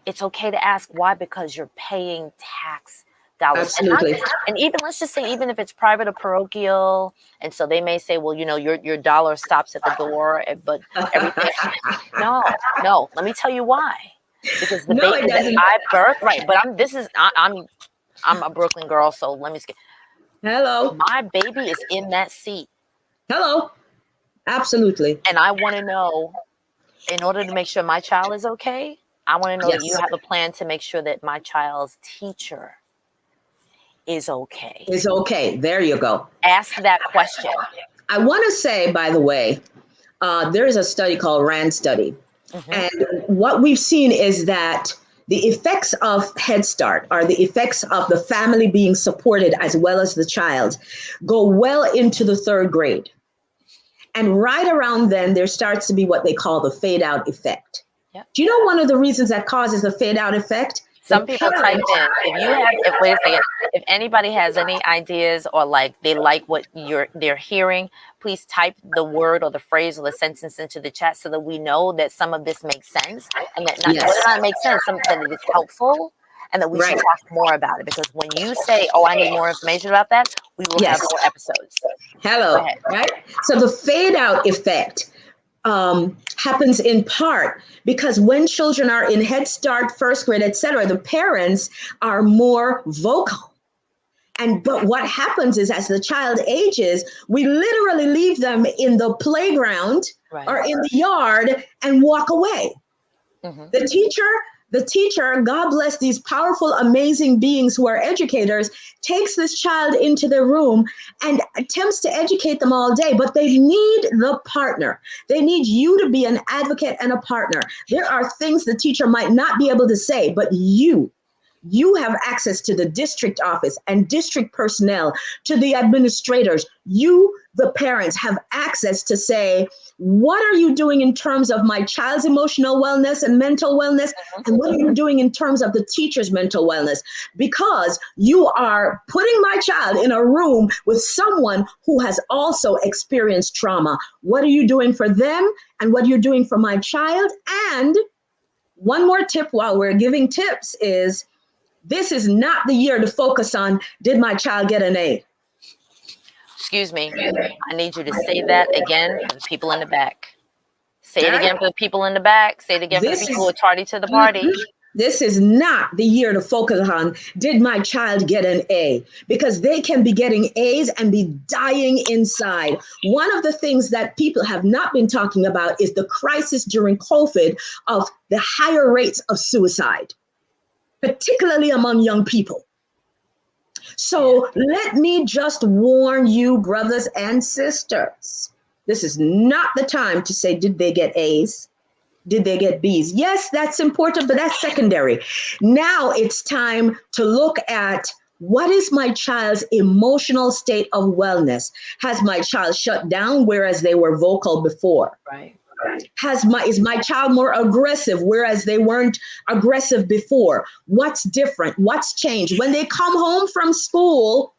It's okay to ask. Why? Because you're paying tax dollars. Absolutely. And even, let's just say, even if it's private or parochial, and so they may say, well, you know, your dollar stops at the door, but everything. No. Let me tell you why. Because the baby that I birthed, right? But I'm a Brooklyn girl, so let me skip. Hello. My baby is in that seat. Hello. Absolutely. And I want to know, in order to make sure my child is okay, I want to know that you Yes. have a plan to make sure that my child's teacher is okay. Is okay. There you go. Ask that question. I want to say, by the way, there is a study called RAND study. Hmm. And what we've seen is that the effects of Head Start, or the effects of the family being supported as well as the child, go well into the third grade. And right around then, there starts to be what they call the fade out effect. Yep. Do you know one of the reasons that causes the fade out effect? The Some people typed parent. in, if you have, if wait a second, if anybody has any ideas or like they like what they're hearing, please type the word or the phrase or the sentence into the chat so that we know that some of this makes sense and that not Yes. whether or not it makes sense, some that it is helpful and that we should Right. talk more about it. Because when you say, "Oh, I need more information about that," we will have Yes. more episodes. Go Hello. ahead. Right. So the fade out effect happens in part because when children are in Head Start, first grade, etc., the parents are more vocal. And but what happens is as the child ages, we literally leave them in the playground Right. or in the yard and walk away. Hmm. The teacher, the teacher, God bless these powerful, amazing beings who are educators, takes this child into their room and attempts to educate them all day, but they need the partner. They need you to be an advocate and a partner. There are things the teacher might not be able to say, but you have access to the district office and district personnel, to the administrators. You, the parents, have access to say, what are you doing in terms of my child's emotional wellness and mental wellness? And what are you doing in terms of the teacher's mental wellness? Because you are putting my child in a room with someone who has also experienced trauma. What are you doing for them? And what are you doing for my child? And one more tip while we're giving tips is, this is not the year to focus on, did my child get an A? Excuse me. I need you to say that again for the people in the back. Say it All right? again for the people in the back. Say it again for the This people who is are tardy to the party. this is not the year to focus on, did my child get an A? Because they can be getting A's and be dying inside. One of the things that people have not been talking about is the crisis during COVID of the higher rates of suicide, particularly among young people. So let me just warn you, brothers and sisters. This is not the time to say, did they get A's? Did they get B's? Yes, that's important, but that's secondary. Now it's time to look at, what is my child's emotional state of wellness? Has my child shut down whereas they were vocal before? Right. Is my child more aggressive whereas they weren't aggressive before? What's different? What's changed? When they come home from school,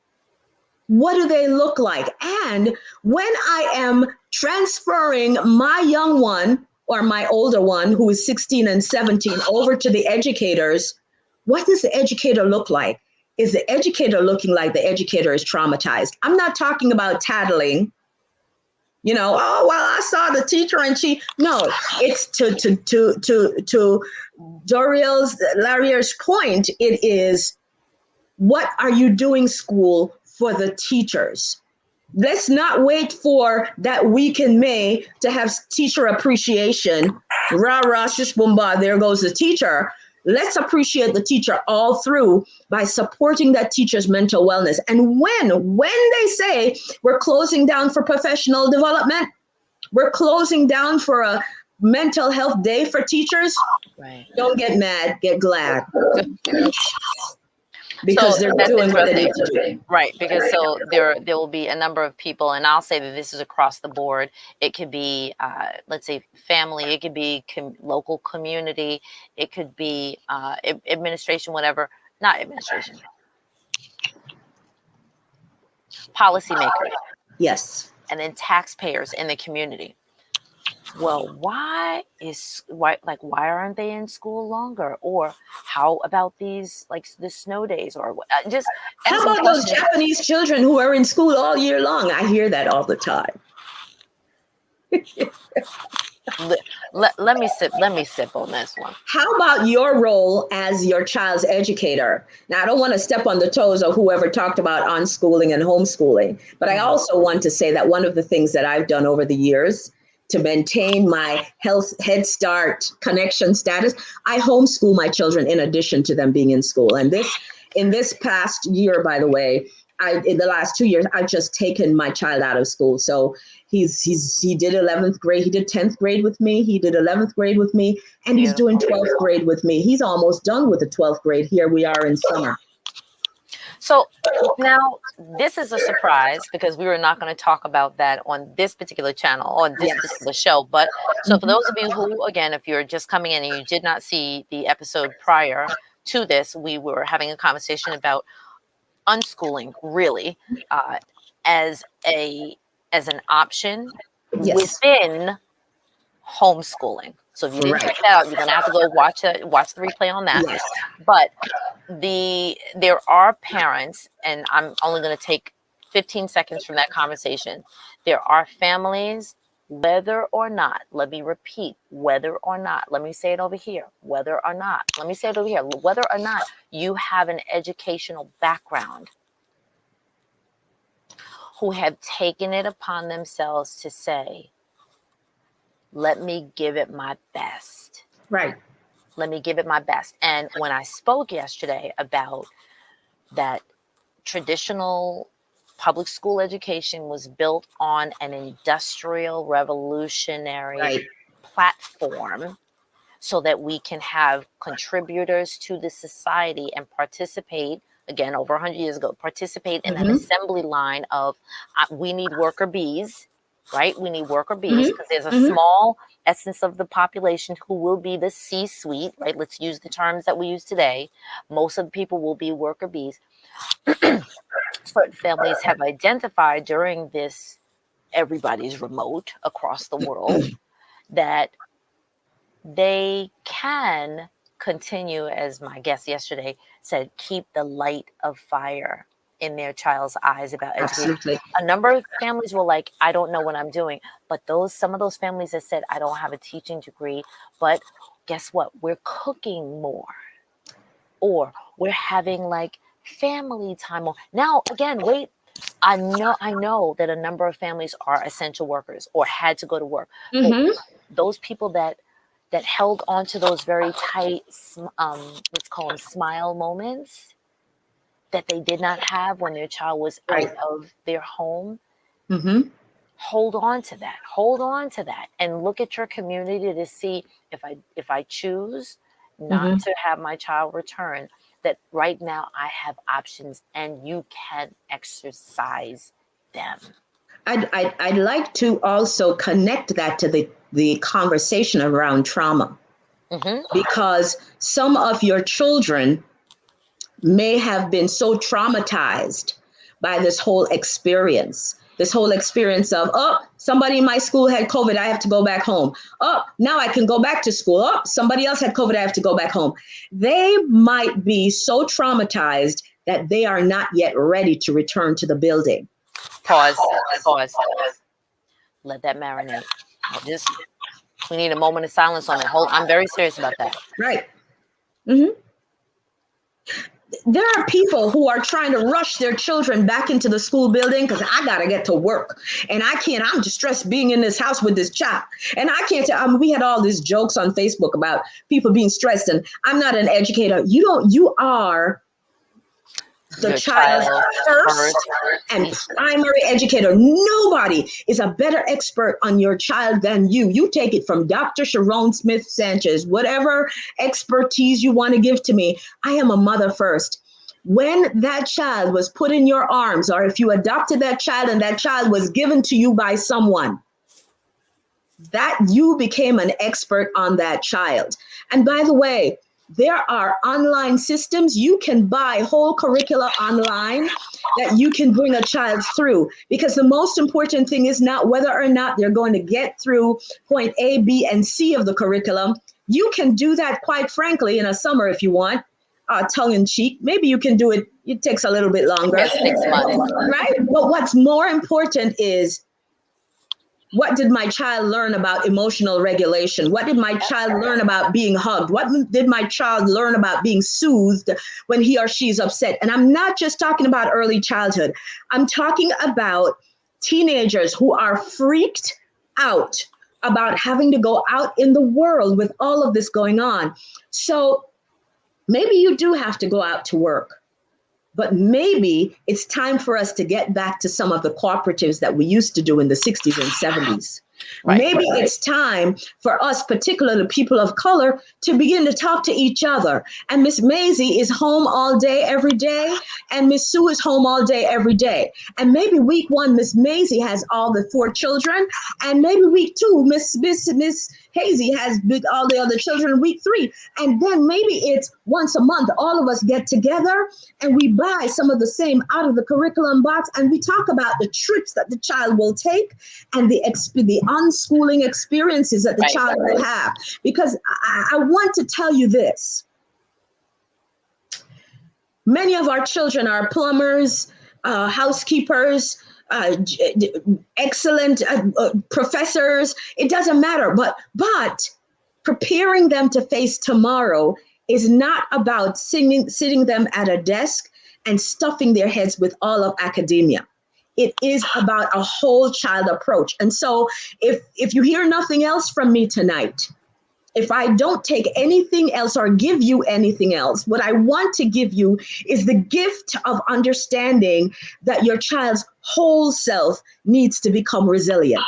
what do they look like? And when I am transferring my young one or my older one who is 16 and 17 over to the educators, what does the educator look like? Is the educator looking like the educator is traumatized? I'm not talking about tattling. Oh well, I saw the teacher and she. No, it's to Larry's point. It is, what are you doing, school, for the teachers? Let's not wait for that week in May to have teacher appreciation. Rah rah shish boomba, there goes the teacher. Let's appreciate the teacher all through by supporting that teacher's mental wellness. And when they say we're closing down for professional development, we're closing down for a mental health day for teachers, Right. don't get mad, get glad. Because So they're that's doing what they need interesting. to do. Right, because so there will be a number of people, and I'll say that this is across the board. It could be, let's say, family. It could be local community. It could be administration, whatever. Not administration. Policymakers, Yes. and then taxpayers in the community. Well, why aren't they in school longer? Or how about these, like, the snow days, or just How asking about those questions. Japanese children who are in school all year long? I hear that all the time. Let me sip on this one. How about your role as your child's educator? Now, I don't want to step on the toes of whoever talked about unschooling and homeschooling, but I also want to say that one of the things that I've done over the years to maintain my Head Start connection status, I homeschool my children in addition to them being in school. And in this past year, by the way, in the last 2 years, I've just taken my child out of school. So he did 11th grade. He did 10th grade with me. He did 11th grade with me, and he's doing 12th grade with me. He's almost done with the 12th grade. Here we are in summer. So now this is a surprise because we were not going to talk about that on this particular channel, on this particular show. But so for those of you who, again, if you're just coming in and you did not see the episode prior to this, we were having a conversation about unschooling, really, as an option within homeschooling. So if you didn't check that out, you're going to have to go watch the replay on that. Yes. But there are parents, and I'm only going to take 15 seconds from that conversation. There are families, whether or not, let me repeat, whether or not, let me say it over here, whether or not, let me say it over here, whether or not you have an educational background, who have taken it upon themselves to say, let me give it my best. Right. Let me give it my best. And when I spoke yesterday about that traditional public school education was built on an industrial revolutionary platform so that we can have contributors to the society and participate, again, over 100 years ago, participate in an assembly line of we need worker bees, right? We need worker bees because there's a small essence of the population who will be the C-suite, right? Let's use the terms that we use today. Most of the people will be worker bees. Certain families have identified during this, everybody's remote across the world, that they can continue, as my guest yesterday said, keep the light of fire in their child's eyes about education. Absolutely. A number of families were like, I don't know what I'm doing. But some of those families that said, I don't have a teaching degree, but guess what? We're cooking more. Or we're having like family time. Now, again, wait, I know that a number of families are essential workers or had to go to work. But those people that held on to those very tight, let's call them smile moments that they did not have when their child was out of their home. Hold on to that. Hold on to that. And look at your community to see if I choose not to have my child return, that right now I have options and you can exercise them. I'd like to also connect that to the conversation around trauma, because some of your children may have been so traumatized by this whole experience of, oh, somebody in my school had COVID, I have to go back home. Oh, now I can go back to school. Oh, somebody else had COVID, I have to go back home. They might be so traumatized that they are not yet ready to return to the building. Pause. Let that marinate. We need a moment of silence on it. I'm very serious about that. Right. There are people who are trying to rush their children back into the school building because I got to get to work and I'm distressed being in this house with this child. And I can't tell, we had all these jokes on Facebook about people being stressed, and I'm not an educator. You are the child's first and primary educator. Nobody is a better expert on your child than you. You take it from Dr. Sherone Smith-Sanchez, whatever expertise you want to give to me. I am a mother first. When that child was put in your arms, or if you adopted that child and that child was given to you by someone, that you became an expert on that child. And by the way, there are online systems. You can buy whole curricula online that you can bring a child through, because the most important thing is not whether or not they're going to get through point A, B, and C of the curriculum. You can do that, quite frankly, in a summer if you want, tongue in cheek. Maybe you can do it. It takes a little bit longer. Yes, 6 months. Right? But what's more important is, what did my child learn about emotional regulation? What did my child learn about being hugged? What did my child learn about being soothed when he or she is upset? And I'm not just talking about early childhood. I'm talking about teenagers who are freaked out about having to go out in the world with all of this going on. So maybe you do have to go out to work, but maybe it's time for us to get back to some of the cooperatives that we used to do in the 60s and 70s. Right. Maybe it's time for us, particularly people of color, to begin to talk to each other. And Miss Maisie is home all day, every day, and Miss Sue is home all day, every day. And maybe week one, Miss Maisie has all the 4 children, and maybe week 2, Miss Hazy has all the other children week 3. And then maybe it's once a month, all of us get together and we buy some of the same out of the curriculum box, and we talk about the trips that the child will take and the unschooling experiences that the child will have. Because I want to tell you this. Many of our children are plumbers, housekeepers, excellent professors. It doesn't matter. But preparing them to face tomorrow is not about sitting them at a desk and stuffing their heads with all of academia. It is about a whole child approach. And so if you hear nothing else from me tonight, if I don't take anything else or give you anything else, what I want to give you is the gift of understanding that your child's whole self needs to become resilient.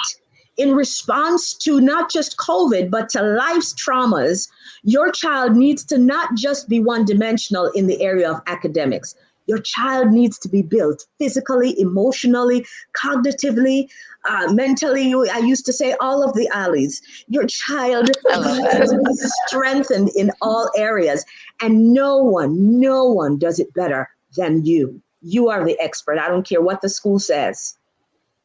In response to not just COVID, but to life's traumas, your child needs to not just be one-dimensional in the area of academics. Your child needs to be built physically, emotionally, cognitively, mentally. I used to say all of the alleys. Your child needs to be strengthened in all areas. And no one does it better than you. You are the expert. I don't care what the school says.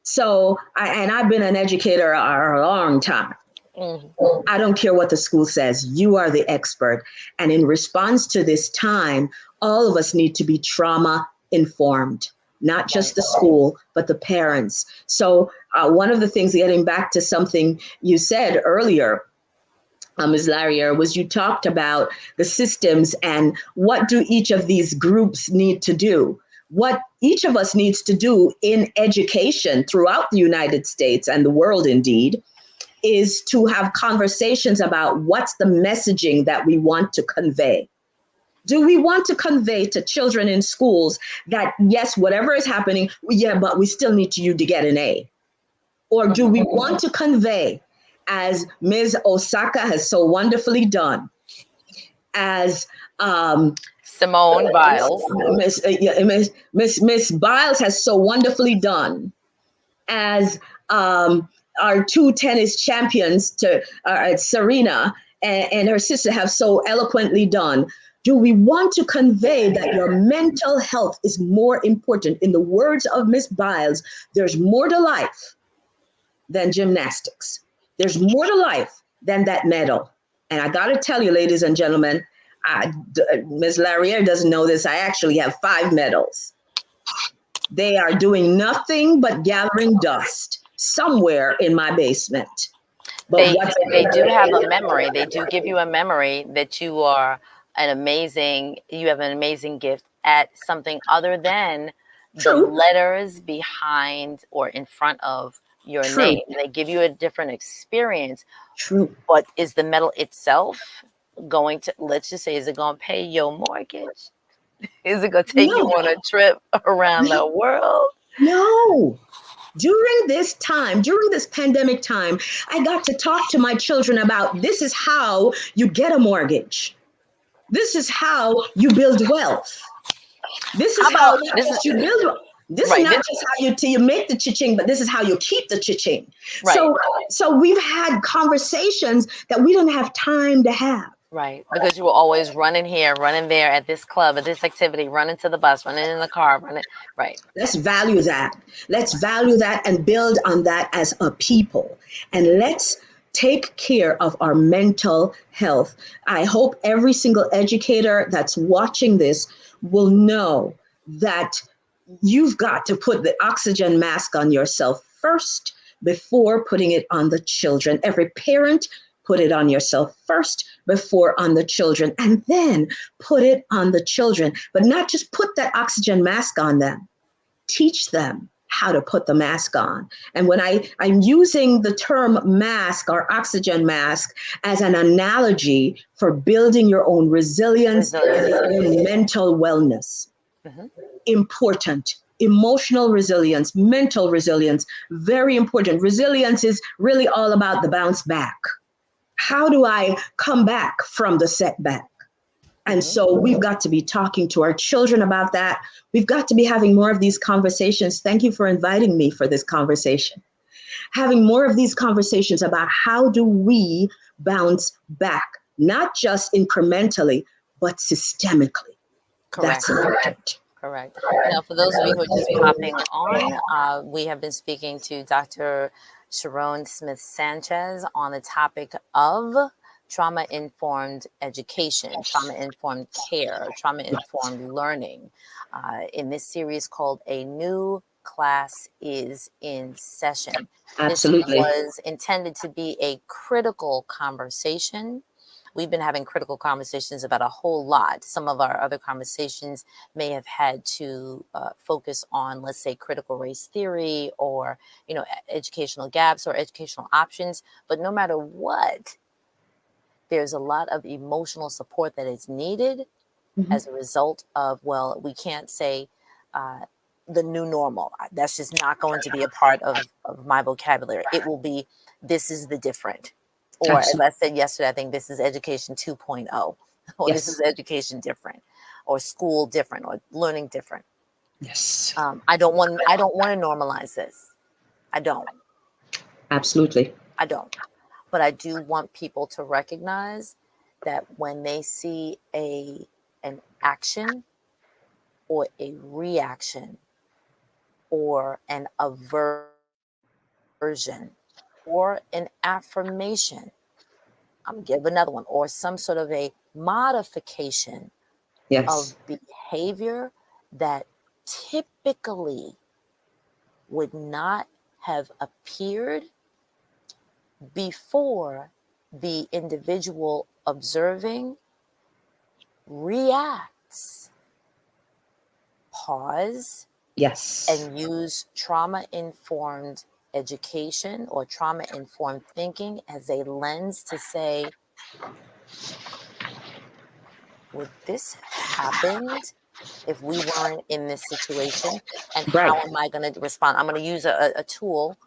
So, I've been an educator a long time. Mm-hmm. I don't care what the school says. You are the expert. And in response to this time, all of us need to be trauma informed, not just the school, but the parents. So one of the things, getting back to something you said earlier, Ms. Larrier, was you talked about the systems and what do each of these groups need to do. What each of us needs to do in education throughout the United States and the world, indeed, is to have conversations about what's the messaging that we want to convey. Do we want to convey to children in schools that, yes, whatever is happening, but we still need you to get an A? Or do we want to convey, as Ms. Osaka has so wonderfully done, as Simone Biles. Miss Biles has so wonderfully done, as our 2 tennis champions, Serena and her sister, have so eloquently done. Do we want to convey that your mental health is more important? In the words of Miss Biles, there's more to life than gymnastics. There's more to life than that medal. And I got to tell you, ladies and gentlemen, Ms. Larrier doesn't know this. I actually have 5 medals. They are doing nothing but gathering dust somewhere in my basement. But they do have a memory. They do give you a memory that you are you have an amazing gift at something other than the letters behind or in front of your name. They give you a different experience. True. But is the medal itself going to, let's just say, is it going to pay your mortgage? Is it going to take you on a trip around the world? No. During this pandemic time, I got to talk to my children about this is how you get a mortgage. This is how you build wealth. This is how you build wealth. This is not just how you make the cha-ching, but this is how you keep the cha-ching. Right. So we've had conversations that we didn't have time to have. Right, because you were always running here, running there, at this club, at this activity, running to the bus, running in the car, running. Right. Let's value that. Let's value that and build on that as a people. And let's take care of our mental health. I hope every single educator that's watching this will know that you've got to put the oxygen mask on yourself first before putting it on the children. Every parent, put it on yourself first before on the children, and then put it on the children. But not just put that oxygen mask on them. Teach them how to put the mask on. And when I'm using the term mask or oxygen mask as an analogy for building your own resilience and Resilience. your own mental wellness. Hmm. Important. Emotional resilience, mental resilience, very important. Resilience is really all about the bounce back. How do I come back from the setback? And Hmm. so we've got to be talking to our children about that. We've got to be having more of these conversations. Thank you for inviting me for this conversation. Having more of these conversations about how do we bounce back, not just incrementally, but systemically. Correct. That's important. Correct. Now, for those of you who are just popping on, we have been speaking to Dr. Sherone Smith-Sanchez on the topic of trauma-informed education, trauma-informed care, trauma-informed learning in this series called A New Class is in Session. This Absolutely. was intended to be a critical conversation. We've been having critical conversations about a whole lot. Some of our other conversations may have had to focus on, let's say, critical race theory or, educational gaps or educational options. But no matter what, there's a lot of emotional support that is needed Mhm. as a result of, well, we can't say the new normal. That's just not going to be a part of my vocabulary. It will be, this is the different. Or as Absolutely. I said yesterday, I think this is education 2.0, or this is Yes. education different, or school different, or learning different. Yes. I don't want to normalize this. I don't. Absolutely. I don't. But I do want people to recognize that when they see an action or a reaction or an aversion or an affirmation, I'm gonna give another one, or some sort of a modification of Yes. behavior that typically would not have appeared before the individual observing reacts. Pause Yes. and use trauma-informed education or trauma-informed thinking as a lens to say, would this have happened if we weren't in this situation? And Right. how am I going to respond? I'm going to use a tool.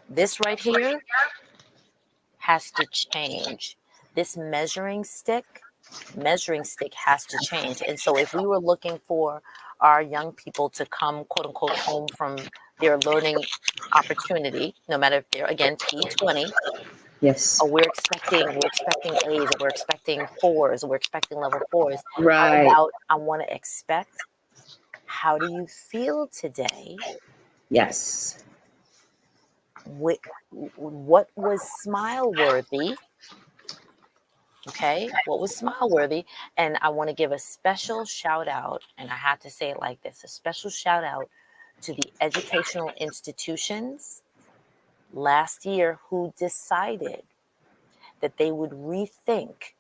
This right here has to change. This measuring stick has to change. And so if we were looking for our young people to come, quote unquote, home from their learning opportunity, no matter if they're, again, P20, Yes. or we're expecting A's, or we're expecting fours, or we're expecting level fours. How Right. about I want to expect, how do you feel today? Yes. What was smile worthy? Okay, what was smile worthy? And I want to give a special shout out, and I have to say it like this, a special shout out to the educational institutions last year who decided that they would rethink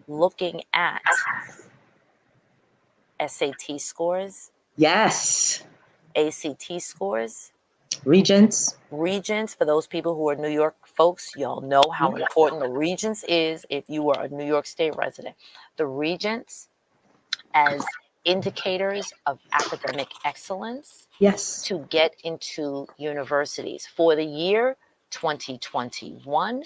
looking at SAT scores, Yes. ACT scores, Regents. Regents. For those people who are New York folks, y'all know how important the Regents is if you are a New York State resident. The Regents as indicators of academic excellence Yes. to get into universities for the year 2021,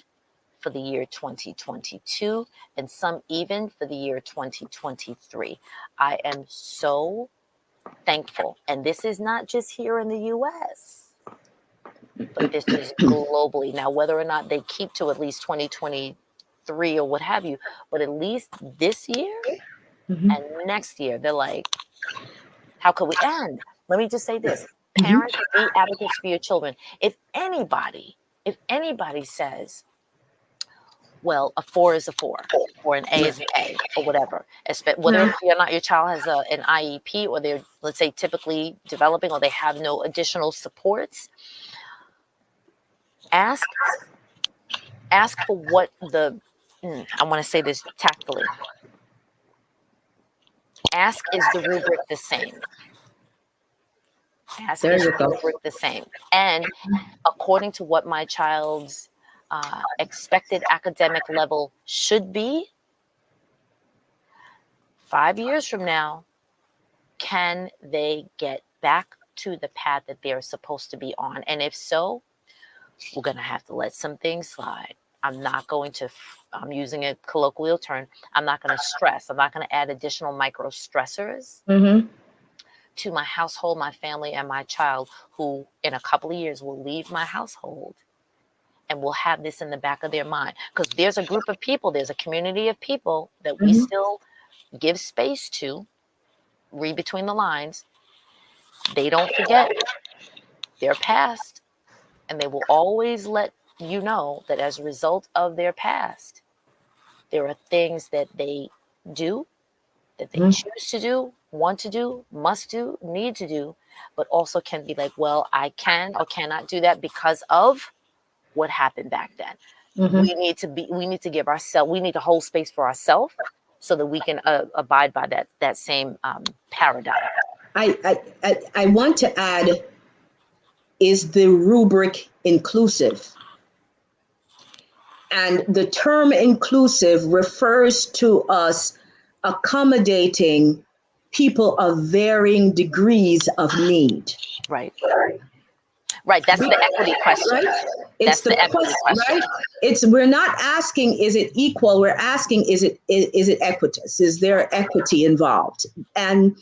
for the year 2022, and some even for the year 2023. I am so thankful. And this is not just here in the US, but this is globally. Now, whether or not they keep to at least 2023 or what have you, but at least this year Mhm. and next year, they're like, how could we? And let me just say this, Mhm. parents, be advocates for your children. If anybody says, well, a 4 is a 4, or an A is an A, or whatever, whether Yeah. or not your child has an IEP, or they're, let's say, typically developing, or they have no additional supports, ask for what I want to say this tactfully. Ask, is the rubric the same? Ask There is you the go. rubric the same? And according to what my child's expected academic level should be 5 years from now, can they get back to the path that they're supposed to be on? And if so, we're going to have to let some things slide. I'm not going to, I'm using a colloquial term, I'm not going to stress. I'm not going to add additional micro stressors Mm-hmm. to my household, my family, and my child, who in a couple of years will leave my household and will have this in the back of their mind. Because there's a group of people, there's a community of people that we Mm-hmm. still give space to, read between the lines. They don't forget their past, and they will always let you know that as a result of their past, there are things that they do, that they Mm-hmm. choose to do, want to do, must do, need to do, but also can be like, well, I can or cannot do that because of what happened back then. Mm-hmm. We need to give ourselves, we need to hold space for ourselves so that we can abide by that same paradigm. I want to add, is the rubric inclusive? And the term inclusive refers to us accommodating people of varying degrees of need. Right. Right. That's the equity question. Right? It's That's the the equity question, question. right? It's we're not asking is it equal, we're asking is it equitous? Is there equity involved? And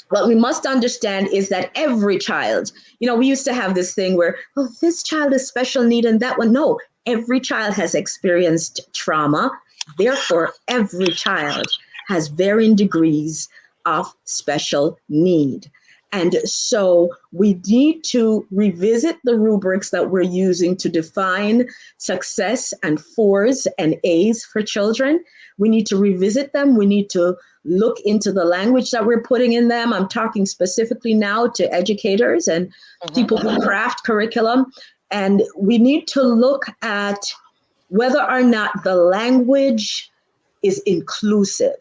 what we must understand is that every child, we used to have this thing where, oh, this child is special need and that one. No, every child has experienced trauma. Therefore, every child has varying degrees of special need. And so we need to revisit the rubrics that we're using to define success and fours and A's for children. We need to revisit them. We need to look into the language that we're putting in them. I'm talking specifically now to educators and people who craft curriculum. And we need to look at whether or not the language is inclusive.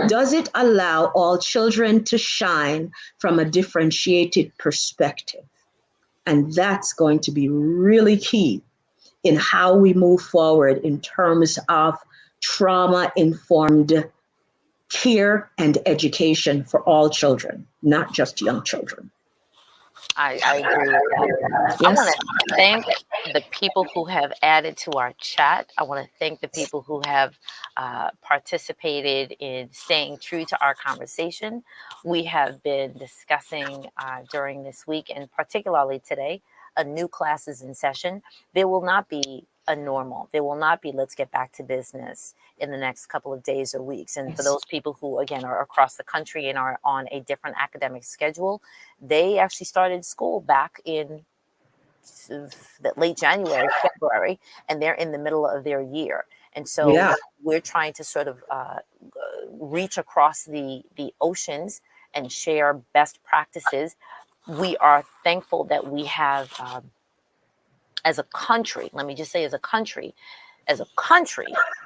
Does it allow all children to shine from a differentiated perspective? And that's going to be really key in how we move forward in terms of trauma informed care and education for all children, not just young children. I agree with that. I want Yes. to thank the people who have added to our chat. I want to thank the people who have participated in staying true to our conversation. We have been discussing during this week, and particularly today, a new class is in session. There will not be a normal. There will not be let's get back to business in the next couple of days or weeks. And for those people who, again, are across the country and are on a different academic schedule, they actually started school back in late January, February, and they're in the middle of their year. And so Yeah. we're trying to sort of reach across the oceans and share best practices. We are thankful that we have, as a country, let me just say, as a country,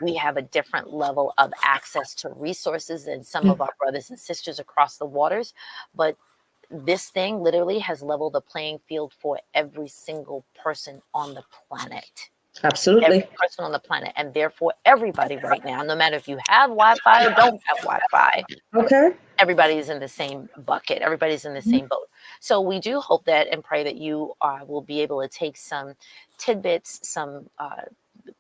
we have a different level of access to resources than some of our brothers and sisters across the waters. But this thing literally has leveled the playing field for every single person on the planet. Absolutely. Every person on the planet. And therefore, everybody right now, no matter if you have Wi-Fi or don't have Wi-Fi, Okay. everybody's in the same bucket. Everybody's in the same boat. So we do hope that and pray that you will be able to take some tidbits, some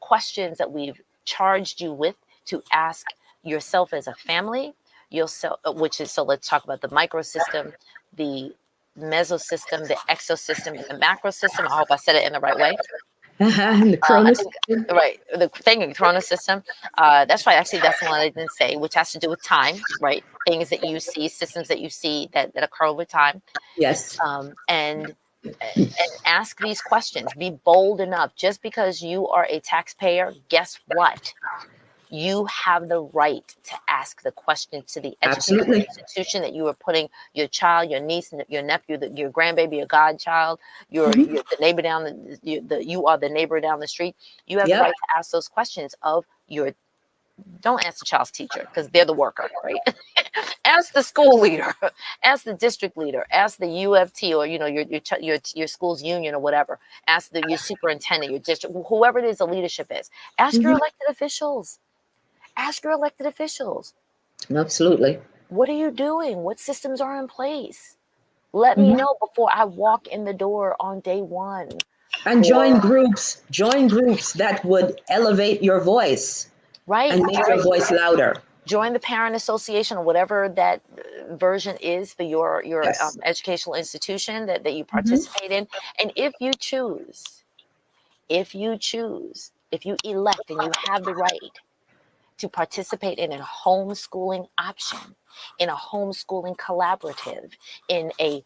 questions that we've charged you with to ask yourself as a family, yourself, which is, so let's talk about the microsystem, the mesosystem, the exosystem, and the macrosystem. I hope I said it in the right way. And the I Cronus. think, right, the thing in Cronus system. That's right. Actually, that's the one I didn't say, which has to do with time, right? Things that you see, systems that you see that occur over time. Yes. And ask these questions. Be bold enough. Just because you are a taxpayer, guess what? You have the right to ask the question to the educational Absolutely. institution that you are putting your child, your niece, your nephew, your grandbaby, your godchild, you're the neighbor down you are the neighbor down the street. You have the Yep. right to ask those questions of your Don't ask the child's teacher because they're the worker, right? Ask the school leader, ask the district leader, ask the UFT or your school's union or whatever. Ask your superintendent, your district, whoever it is the leadership is. Ask your Mhm. elected officials. Ask your elected officials. Absolutely. What are you doing? What systems are in place? Let me Mhm. know before I walk in the door on day one. And Or join groups that would elevate your voice right, and make your voice louder. join the parent association or whatever that version is for your Yes. educational institution that you Mhm. participate in. And if you elect and you have the right to participate in a homeschooling option, in a homeschooling collaborative, in a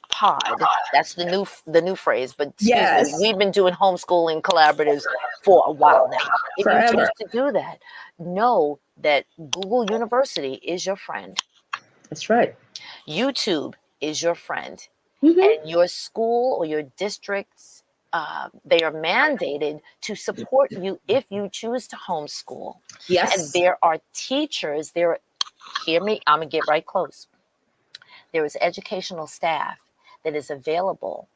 pod. That's the new phrase, but excuse me, Yes. we've been doing homeschooling collaboratives for a while now. If you choose Forever. to do that, know that Google University is your friend. That's right. YouTube is your friend. Mhm. And your school or your districts, they are mandated to support you if you choose to homeschool. And Yes. there are teachers there. Hear me, I'm gonna get right close. There is educational staff that is available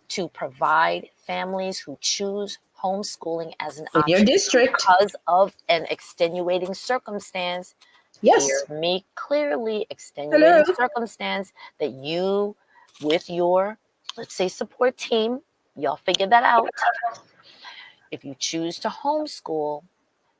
to provide families who choose homeschooling as an In your option district. because of an extenuating circumstance. Hear Yes. me clearly, Hello. extenuating circumstance that you, with your, let's say, support team, y'all figure that out. If you choose to homeschool,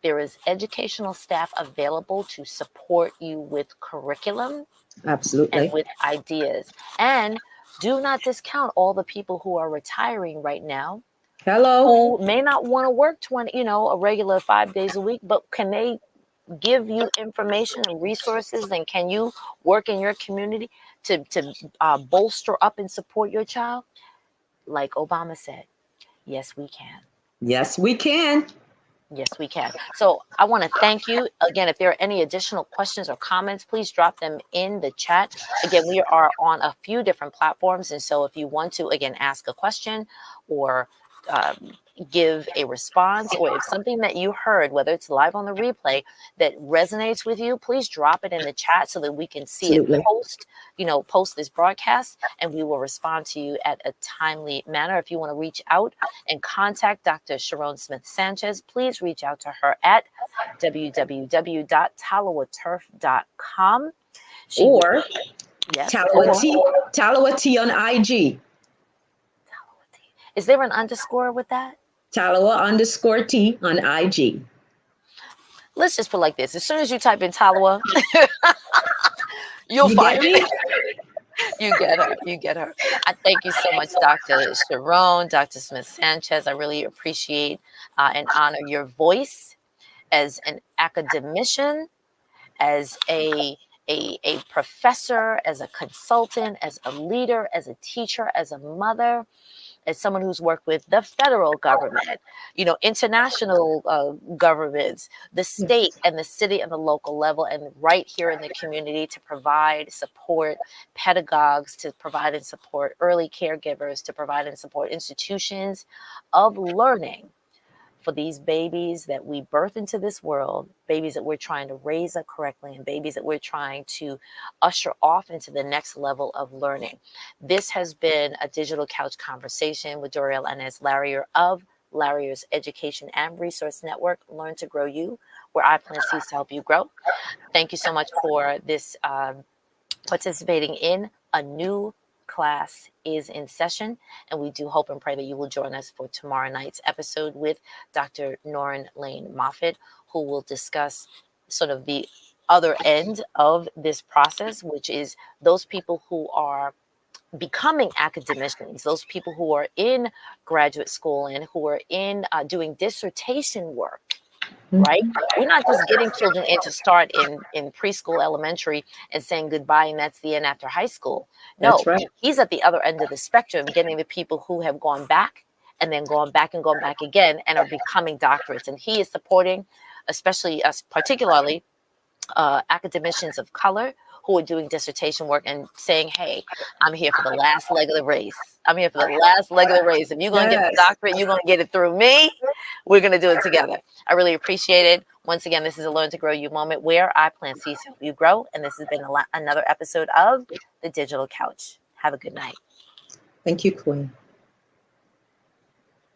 there is educational staff available to support you with curriculum and Absolutely. with ideas. And do not discount all the people who are retiring right now Hello. who may not want to work 20, a regular 5 days a week, but can they give you information and resources? And can you work in your community to bolster up and support your child? Like Obama said, yes, we can. Yes, we can. Yes, we can. So I want to thank you again. If there are any additional questions or comments, please drop them in the chat. Again, we are on a few different platforms. And so if you want to, again, ask a question or um, give a response, or if something that you heard, whether it's live on the replay, that resonates with you, please drop it in the chat so that we can see it Absolutely. post this broadcast, and we will respond to you at a timely manner. If you want to reach out and contact Dr. Sherone Smith-Sanchez, please reach out to her at www.talawaturf.com. She will, Or yes, or Talawati on IG. is there an underscore with that? Talawa_T on IG. Let's just put like this. As soon as you type in Talawa, you'll You find get me? it. You get her. You get her. I thank you so much, Dr. Sherone, Dr. Smith-Sanchez. I really appreciate and honor your voice as an academician, as a professor, as a consultant, as a leader, as a teacher, as a mother, as someone who's worked with the federal government, international governments, the state Yes. and the city and the local level, and right here in the community to provide support pedagogues, to provide and support early caregivers, to provide and support institutions of learning for these babies that we birth into this world, babies that we're trying to raise up correctly, and babies that we're trying to usher off into the next level of learning. This has been a Digital Couch Conversation with Doriel Anez Larrier of Larrier's Education and Resource Network, Learn to Grow You, where I plant seeds to help you grow. Thank you so much for this participating in a new class is in session, and we do hope and pray that you will join us for tomorrow night's episode with Dr. Norrin Lane Moffitt, who will discuss sort of the other end of this process, which is those people who are becoming academicians, those people who are in graduate school and who are in doing dissertation work, right? We're not just getting children in to start in preschool, elementary, and saying goodbye, and that's the end after high school. That's No, right. he's at the other end of the spectrum, getting the people who have gone back and then gone back and gone back again and are becoming doctorates. And he is supporting, especially particularly academicians of color who are doing dissertation work and saying, hey, I'm here for the last leg of the race. I'm here for the last leg of the race. If you're going to get the Yes. doctorate, you're going to get it through me. We're going to do it together. I really appreciate it. Once again, this is a Learn to Grow You moment where I plant seeds to help you grow. And this has been another episode of The Digital Couch. Have a good night. Thank you, Queen.